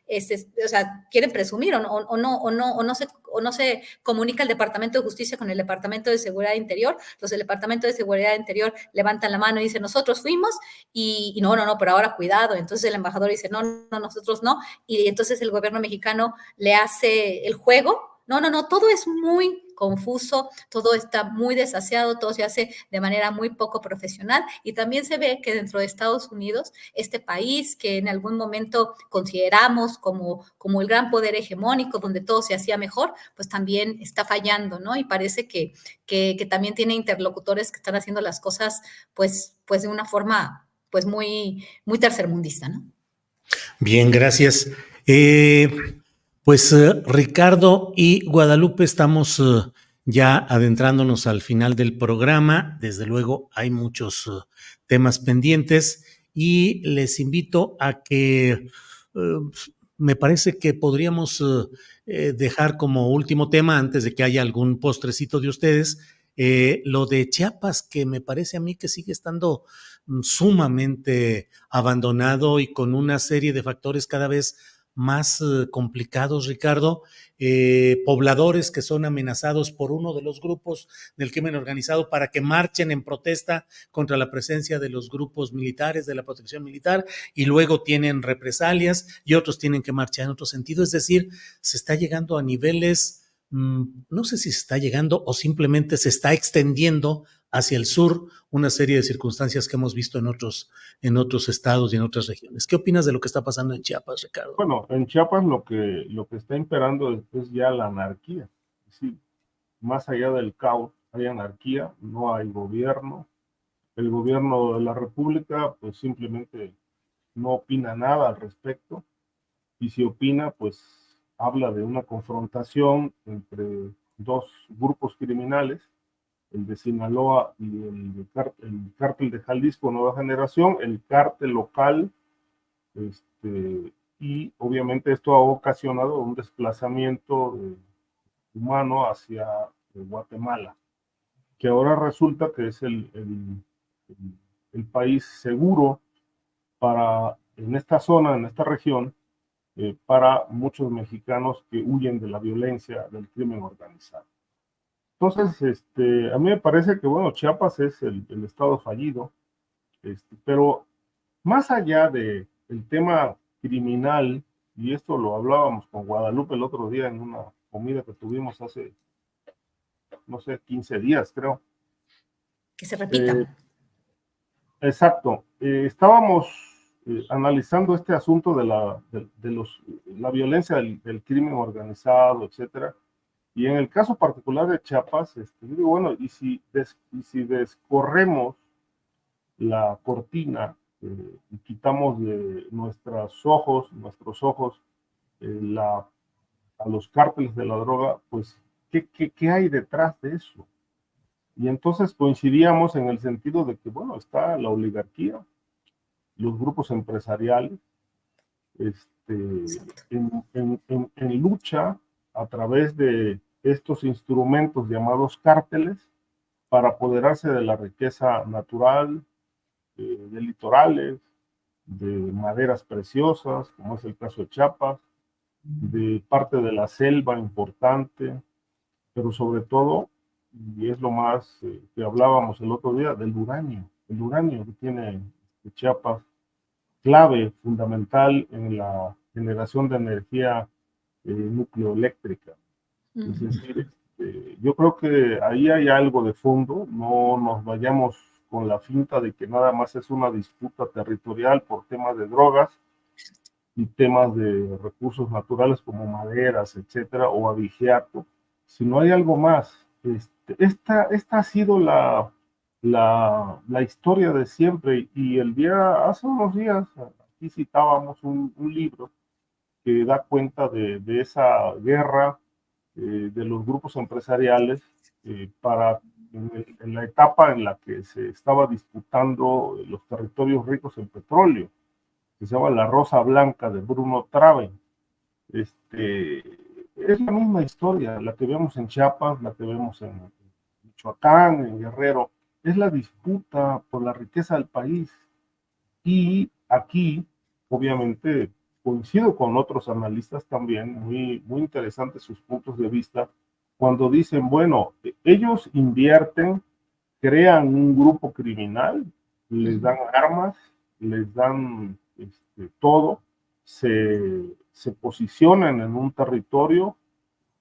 o sea, quieren presumir o no se comunica el Departamento de Justicia con el Departamento de Seguridad Interior. Los del Departamento de Seguridad Interior levantan la mano y dicen, nosotros fuimos, y no, pero ahora cuidado. Entonces el embajador dice, no, nosotros no, y entonces el gobierno mexicano le hace el juego. No, todo es muy confuso, todo está muy desaseado, todo se hace de manera muy poco profesional, y también se ve que dentro de Estados Unidos, este país que en algún momento consideramos como el gran poder hegemónico, donde todo se hacía mejor, pues también está fallando, ¿no? Y parece que también tiene interlocutores que están haciendo las cosas pues de una forma pues muy tercermundista, ¿no? Bien, gracias. Pues Ricardo y Guadalupe, estamos ya adentrándonos al final del programa. Desde luego hay muchos temas pendientes y les invito a que me parece que podríamos dejar como último tema, antes de que haya algún postrecito de ustedes, lo de Chiapas, que me parece a mí que sigue estando sumamente abandonado y con una serie de factores cada vez más complicados, Ricardo. Pobladores que son amenazados por uno de los grupos del crimen organizado para que marchen en protesta contra la presencia de los grupos militares, de la protección militar, y luego tienen represalias y otros tienen que marchar en otro sentido. Es decir, se está llegando a niveles, no sé si se está llegando o simplemente se está extendiendo hacia el sur una serie de circunstancias que hemos visto en otros estados y en otras regiones. ¿Qué opinas de lo que está pasando en Chiapas, Ricardo? Bueno, en Chiapas lo que está imperando es ya la anarquía. Sí, más allá del caos hay anarquía, no hay gobierno. El gobierno de la República pues simplemente no opina nada al respecto, y si opina, pues habla de una confrontación entre dos grupos criminales, el de Sinaloa y el cártel de Jalisco Nueva Generación, el cártel local, y obviamente esto ha ocasionado un desplazamiento humano hacia Guatemala, que ahora resulta que es el país seguro en esta zona, en esta región, para muchos mexicanos que huyen de la violencia del crimen organizado. Entonces, a mí me parece que, bueno, Chiapas es el estado fallido, pero más allá del tema criminal, y esto lo hablábamos con Guadalupe el otro día en una comida que tuvimos hace, no sé, 15 días, creo. Que se repita. Exacto. Estábamos analizando este asunto de la violencia del crimen organizado, etcétera. Y en el caso particular de Chiapas, digo, bueno, y si descorremos la cortina y quitamos de nuestros ojos a los cárteles de la droga, pues, ¿qué hay detrás de eso? Y entonces coincidíamos en el sentido de que, bueno, está la oligarquía, los grupos empresariales, en lucha a través de estos instrumentos llamados cárteles para apoderarse de la riqueza natural, de litorales, de maderas preciosas, como es el caso de Chiapas, de parte de la selva importante, pero sobre todo, y es lo más que hablábamos el otro día, del uranio. El uranio que tiene Chiapas, clave, fundamental en la generación de energía nucleoeléctrica. Es decir, yo creo que ahí hay algo de fondo, no nos vayamos con la finta de que nada más es una disputa territorial por temas de drogas y temas de recursos naturales como maderas, etcétera, o abigeato, sino hay algo más. Esta ha sido la historia de siempre, y hace unos días, aquí citábamos un libro que da cuenta de esa guerra de los grupos empresariales en la etapa en la que se estaba disputando los territorios ricos en petróleo, que se llama La Rosa Blanca de Bruno Traven. Es la misma historia, la que vemos en Chiapas, la que vemos en Michoacán, en Guerrero, es la disputa por la riqueza del país. Y aquí, obviamente, coincido con otros analistas también, muy, muy interesantes sus puntos de vista, cuando dicen, bueno, ellos invierten, crean un grupo criminal, les dan armas, les dan todo, se posicionan en un territorio,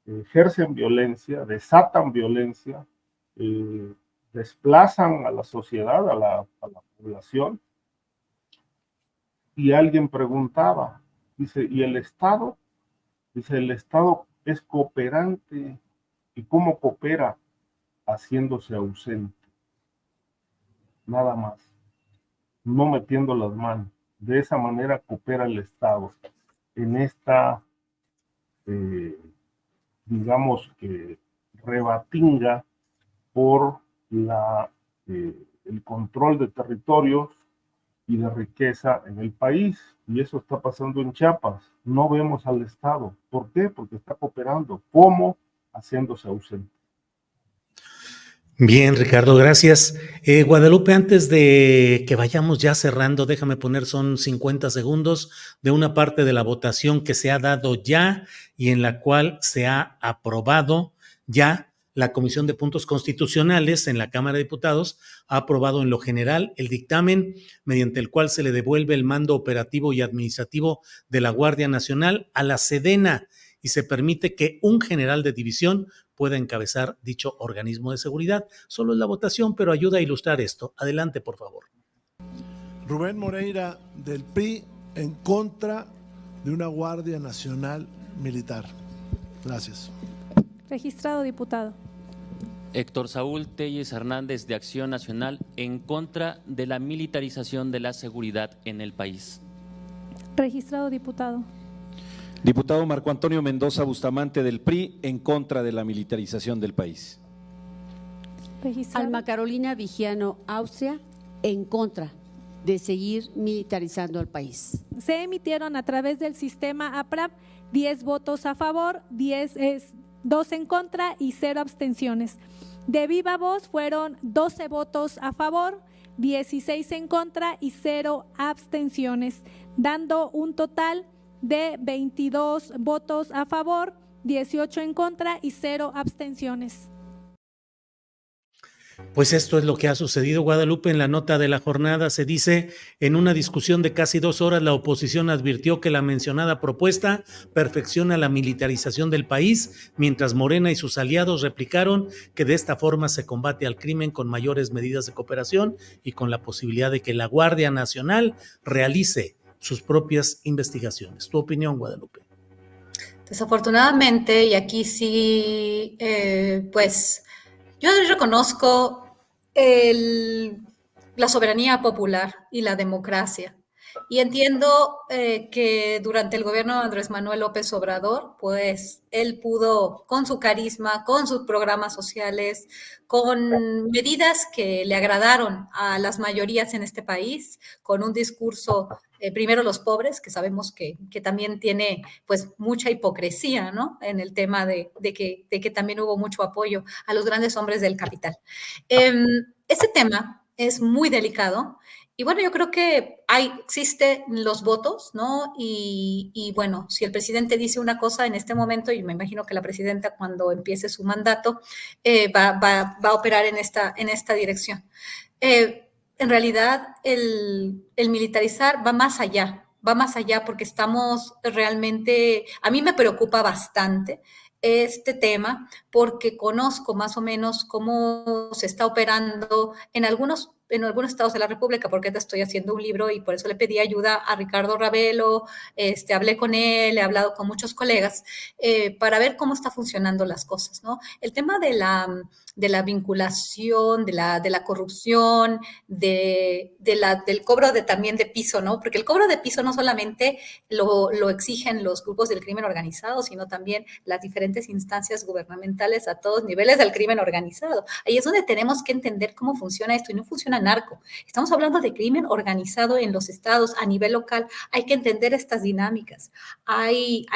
ejercen violencia, desatan violencia, desplazan a la sociedad, a la población. Y alguien preguntaba, dice, ¿y el Estado? Dice, el Estado es cooperante. ¿Y cómo coopera? Haciéndose ausente. Nada más. No metiendo las manos. De esa manera coopera el Estado en esta, digamos que, rebatinga por el control de territorios y de riqueza en el país. Y eso está pasando en Chiapas. No vemos al Estado. ¿Por qué? Porque está cooperando. ¿Cómo? Haciéndose ausente. Bien, Ricardo, gracias. Guadalupe, antes de que vayamos ya cerrando, déjame poner, son 50 segundos de una parte de la votación que se ha dado ya y en la cual se ha aprobado ya. La Comisión de Puntos Constitucionales en la Cámara de Diputados ha aprobado en lo general el dictamen mediante el cual se le devuelve el mando operativo y administrativo de la Guardia Nacional a la Sedena y se permite que un general de división pueda encabezar dicho organismo de seguridad. Solo es la votación, pero ayuda a ilustrar esto. Adelante, por favor. Rubén Moreira, del PRI, en contra de una Guardia Nacional Militar. Gracias. Registrado, diputado. Héctor Saúl Telles Hernández, de Acción Nacional, en contra de la militarización de la seguridad en el país. Registrado diputado. Diputado Marco Antonio Mendoza Bustamante del PRI, en contra de la militarización del país. Registrado. Alma Carolina Vigiano Austria, en contra de seguir militarizando al país. Se emitieron a través del sistema APRAP 10 votos a favor, 2 en contra y 0 abstenciones. De viva voz fueron 12 votos a favor, 16 en contra y 0 abstenciones, dando un total de 22 votos a favor, 18 en contra y 0 abstenciones. Pues esto es lo que ha sucedido, Guadalupe. En la nota de la jornada se dice: en una discusión de casi 2 horas, la oposición advirtió que la mencionada propuesta perfecciona la militarización del país, mientras Morena y sus aliados replicaron que de esta forma se combate al crimen con mayores medidas de cooperación y con la posibilidad de que la Guardia Nacional realice sus propias investigaciones. ¿Tu opinión, Guadalupe? Desafortunadamente, y aquí sí, pues yo reconozco la soberanía popular y la democracia. Y entiendo que durante el gobierno de Andrés Manuel López Obrador, pues él pudo, con su carisma, con sus programas sociales, con medidas que le agradaron a las mayorías en este país, con un discurso, primero los pobres, que sabemos que también tiene pues mucha hipocresía, ¿no? En el tema de que también hubo mucho apoyo a los grandes hombres del capital. Ese tema es muy delicado. Y bueno, yo creo que existen los votos, ¿no? Y bueno, si el presidente dice una cosa en este momento, y me imagino que la presidenta cuando empiece su mandato va a operar en esta dirección. En realidad, el militarizar va más allá porque estamos realmente, a mí me preocupa bastante este tema porque conozco más o menos cómo se está operando en algunos estados de la República, porque te estoy haciendo un libro y por eso le pedí ayuda a Ricardo Ravelo, hablé con él, he hablado con muchos colegas para ver cómo están funcionando las cosas, ¿no? El tema de la vinculación, de la corrupción, del cobro también de piso, ¿no? Porque el cobro de piso no solamente lo exigen los grupos del crimen organizado, sino también las diferentes instancias gubernamentales a todos niveles del crimen organizado. Ahí es donde tenemos que entender cómo funciona esto y no funciona narco. Estamos hablando de crimen organizado en los estados a nivel local. Hay que entender estas dinámicas. Hay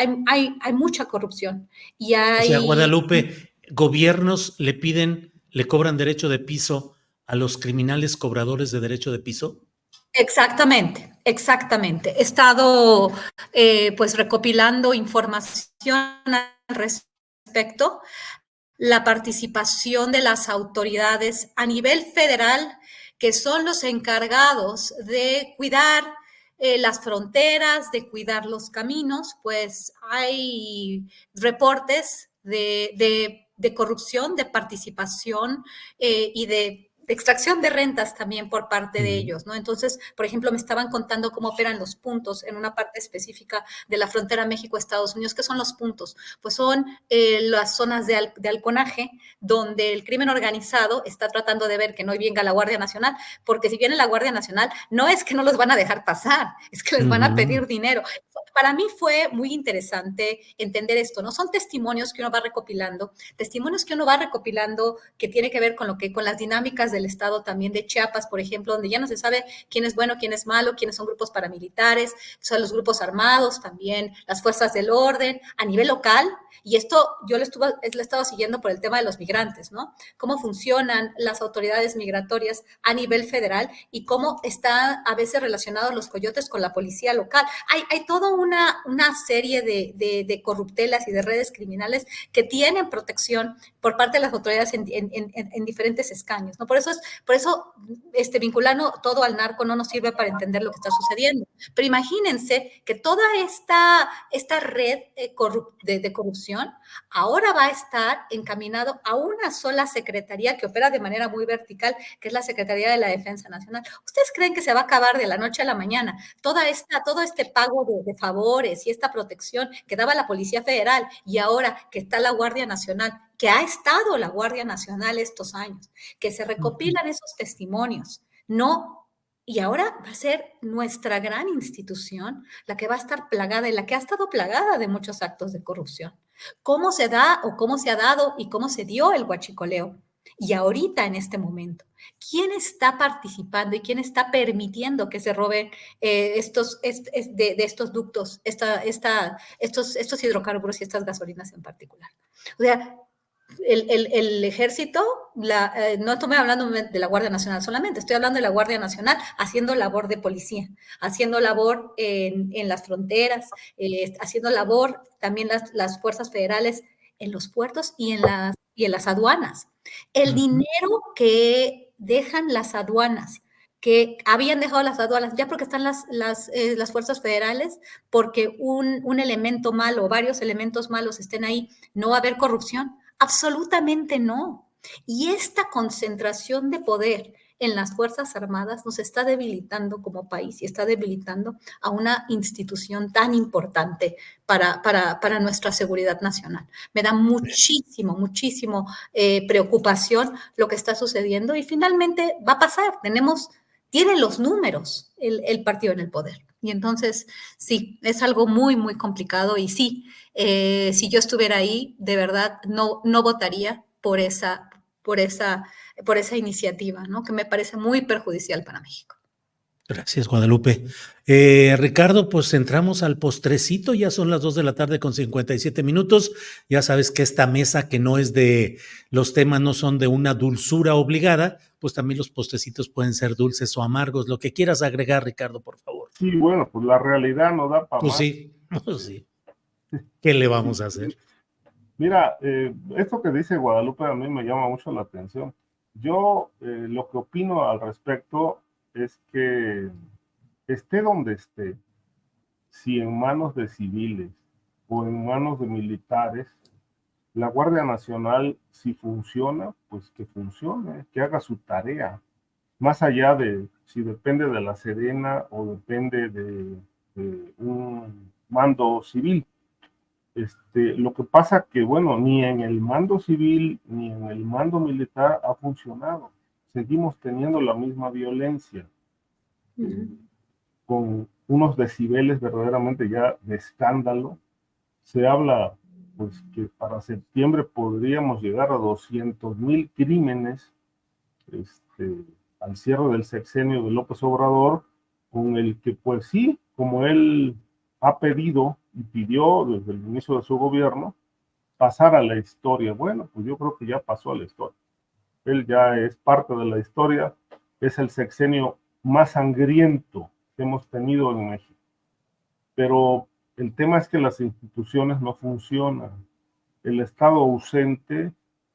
mucha corrupción y hay… O sea, Guadalupe, gobiernos le cobran derecho de piso a los criminales cobradores de derecho de piso. Exactamente. He estado pues recopilando información al respecto. La participación de las autoridades a nivel federal, que son los encargados de cuidar las fronteras, de cuidar los caminos, pues hay reportes de corrupción, de participación y de extracción de rentas también por parte de ellos, ¿no? Entonces, por ejemplo, me estaban contando cómo operan los puntos en una parte específica de la frontera México-Estados Unidos. ¿Qué son los puntos? Pues son las zonas de halconaje donde el crimen organizado está tratando de ver que no venga la Guardia Nacional, porque si viene la Guardia Nacional, no es que no los van a dejar pasar, es que les van a pedir dinero. Para mí fue muy interesante entender esto, ¿no? Son testimonios que uno va recopilando que tiene que ver con las dinámicas del estado también de Chiapas, por ejemplo, donde ya no se sabe quién es bueno, quién es malo, quiénes son grupos paramilitares, son los grupos armados también, las fuerzas del orden, a nivel local. Y esto yo lo estaba siguiendo por el tema de los migrantes, ¿no? Cómo funcionan las autoridades migratorias a nivel federal y cómo están a veces relacionados los coyotes con la policía local. Hay toda una serie de corruptelas y de redes criminales que tienen protección por parte de las autoridades en diferentes escaños, ¿no? Por eso vincularlo todo al narco no nos sirve para entender lo que está sucediendo. Pero imagínense que toda esta red de corrupción ahora va a estar encaminado a una sola secretaría que opera de manera muy vertical, que es la Secretaría de la Defensa Nacional. ¿Ustedes creen que se va a acabar de la noche a la mañana todo este pago de favores y esta protección que daba la Policía Federal y ahora que está la Guardia Nacional, que ha estado la Guardia Nacional estos años, que se recopilan esos testimonios, no Y ahora va a ser nuestra gran institución la que va a estar plagada y la que ha estado plagada de muchos actos de corrupción. ¿Cómo se da o cómo se ha dado y cómo se dio el huachicoleo? Y ahorita, en este momento, ¿quién está participando y quién está permitiendo que se roben de estos ductos, estos hidrocarburos y estas gasolinas en particular? O sea, el ejército, no estoy hablando de la Guardia Nacional solamente, estoy hablando de la Guardia Nacional haciendo labor de policía, haciendo labor en las fronteras, haciendo labor también las fuerzas federales en los puertos y en las aduanas. El dinero que dejan las aduanas, que habían dejado las aduanas, ya porque están las fuerzas federales, porque un elemento malo o varios elementos malos estén ahí, no va a haber corrupción. Absolutamente no. Y esta concentración de poder en las Fuerzas Armadas nos está debilitando como país y está debilitando a una institución tan importante para nuestra seguridad nacional. Me da muchísimo preocupación lo que está sucediendo y finalmente va a pasar. Tiene los números el partido en el poder. Y entonces, sí, es algo muy complicado y sí, si yo estuviera ahí, de verdad, no votaría por esa iniciativa, ¿no? Que me parece muy perjudicial para México. Gracias, Guadalupe. Ricardo, pues entramos al postrecito, ya son las 2:57 p.m. Ya sabes que esta mesa, que no es los temas no son de una dulzura obligada, pues también los postrecitos pueden ser dulces o amargos. Lo que quieras agregar, Ricardo, por favor. Sí, bueno, pues la realidad no da para pues más. Sí, pues sí. ¿Qué le vamos a hacer? Mira, esto que dice Guadalupe a mí me llama mucho la atención. Yo lo que opino al respecto es que esté donde esté, si en manos de civiles o en manos de militares, la Guardia Nacional, si funciona, pues que funcione, que haga su tarea, más allá de si depende de la Sedena o depende de un mando civil. Lo que pasa que, bueno, ni en el mando civil ni en el mando militar ha funcionado. Seguimos teniendo la misma violencia, con unos decibeles verdaderamente ya de escándalo. Se habla, pues, que para septiembre podríamos llegar a 200,000 crímenes, al cierre del sexenio de López Obrador, con el que, pues sí, como él ha pedido y pidió desde el inicio de su gobierno, pasar a la historia. Bueno, pues yo creo que ya pasó a la historia. Él ya es parte de la historia, es el sexenio más sangriento que hemos tenido en México. Pero el tema es que las instituciones no funcionan. El Estado ausente,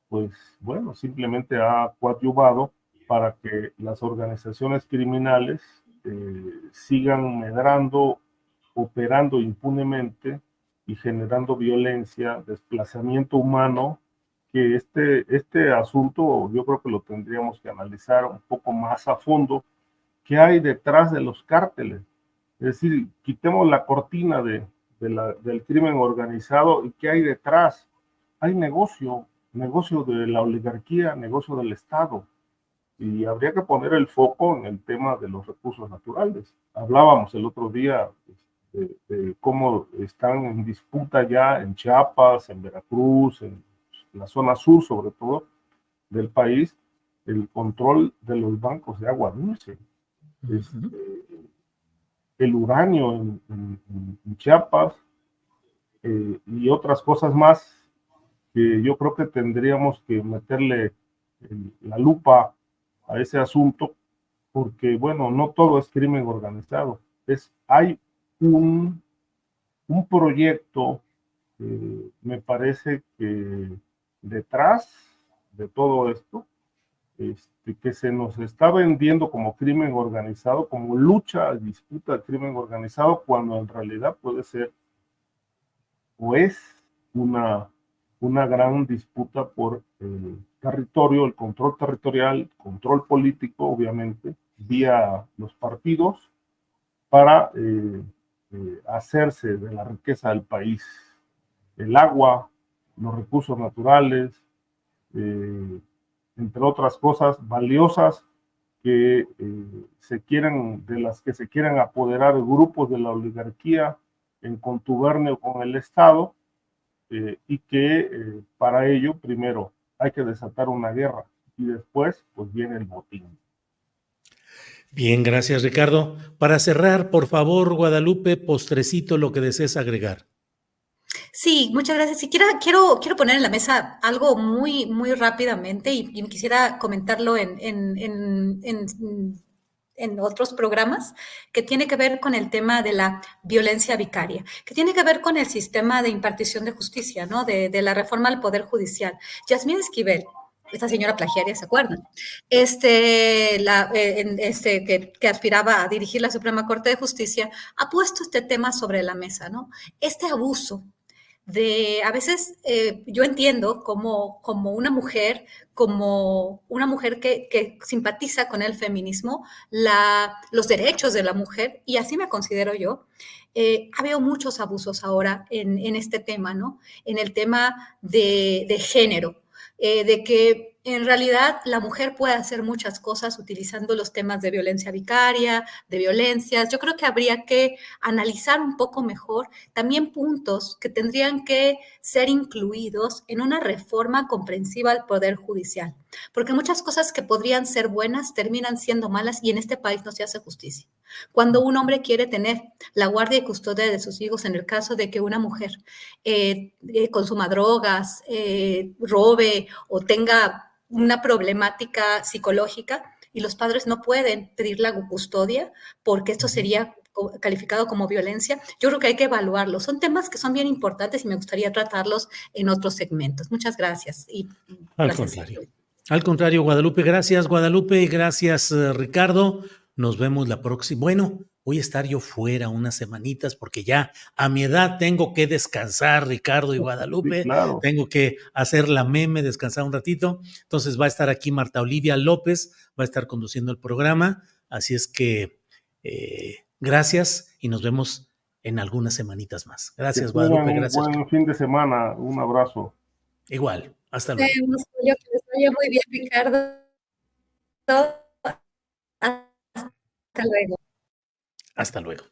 pues bueno, simplemente ha coadyuvado para que las organizaciones criminales sigan medrando, operando impunemente y generando violencia, desplazamiento humano, que este asunto yo creo que lo tendríamos que analizar un poco más a fondo. ¿Qué hay detrás de los cárteles? Es decir, quitemos la cortina del crimen organizado y ¿qué hay detrás? Hay negocio de la oligarquía, negocio del Estado. Y habría que poner el foco en el tema de los recursos naturales. Hablábamos el otro día de cómo están en disputa ya en Chiapas, en Veracruz, en la zona sur sobre todo del país, el control de los bancos de agua dulce. El uranio en Chiapas y otras cosas más que yo creo que tendríamos que meterle la lupa a ese asunto, porque bueno, no todo es crimen organizado, hay un proyecto, me parece que detrás de todo esto, que se nos está vendiendo como crimen organizado, como lucha, disputa de crimen organizado, cuando en realidad puede ser o es una gran disputa por el territorio, el control territorial, control político, obviamente, vía los partidos, para hacerse de la riqueza del país, el agua, los recursos naturales, entre otras cosas valiosas que de las que se quieran apoderar grupos de la oligarquía en contubernio con el Estado, y que para ello primero hay que desatar una guerra y después pues viene el botín. Bien, gracias Ricardo. Para cerrar, por favor, Guadalupe, postrecito, lo que desees agregar. Sí, muchas gracias. Si quiero poner en la mesa algo muy, muy rápidamente y quisiera comentarlo en otros programas, que tiene que ver con el tema de la violencia vicaria, que tiene que ver con el sistema de impartición de justicia, ¿no? De la reforma al Poder Judicial. Yasmín Esquivel, esta señora plagiaria, ¿se acuerdan? Que aspiraba a dirigir la Suprema Corte de Justicia, ha puesto este tema sobre la mesa, ¿no? Este abuso a veces yo entiendo como una mujer que simpatiza con el feminismo, los derechos de la mujer, y así me considero yo. Ha habido muchos abusos ahora en este tema, ¿no? En el tema de género, de que en realidad la mujer puede hacer muchas cosas utilizando los temas de violencia vicaria, de violencias. Yo creo que habría que analizar un poco mejor también puntos que tendrían que ser incluidos en una reforma comprensiva al Poder Judicial, porque muchas cosas que podrían ser buenas terminan siendo malas y en este país no se hace justicia. Cuando un hombre quiere tener la guardia y custodia de sus hijos, en el caso de que una mujer consuma drogas, robe o tenga una problemática psicológica y los padres no pueden pedir la custodia porque esto sería calificado como violencia, yo creo que hay que evaluarlo. Son temas que son bien importantes y me gustaría tratarlos en otros segmentos. Muchas gracias. Al contrario, Guadalupe, gracias Guadalupe y gracias Ricardo. Nos vemos la próxima. Bueno, voy a estar yo fuera unas semanitas porque ya a mi edad tengo que descansar, Ricardo y Guadalupe. Sí, claro. Tengo que hacer la meme, descansar un ratito. Entonces va a estar aquí Marta Olivia López, va a estar conduciendo el programa. Así es que gracias y nos vemos en algunas semanitas más. Gracias, Guadalupe. Gracias. Buen fin de semana. Un abrazo. Igual. Hasta luego. Que les vaya muy bien, Ricardo. Hasta luego. Hasta luego.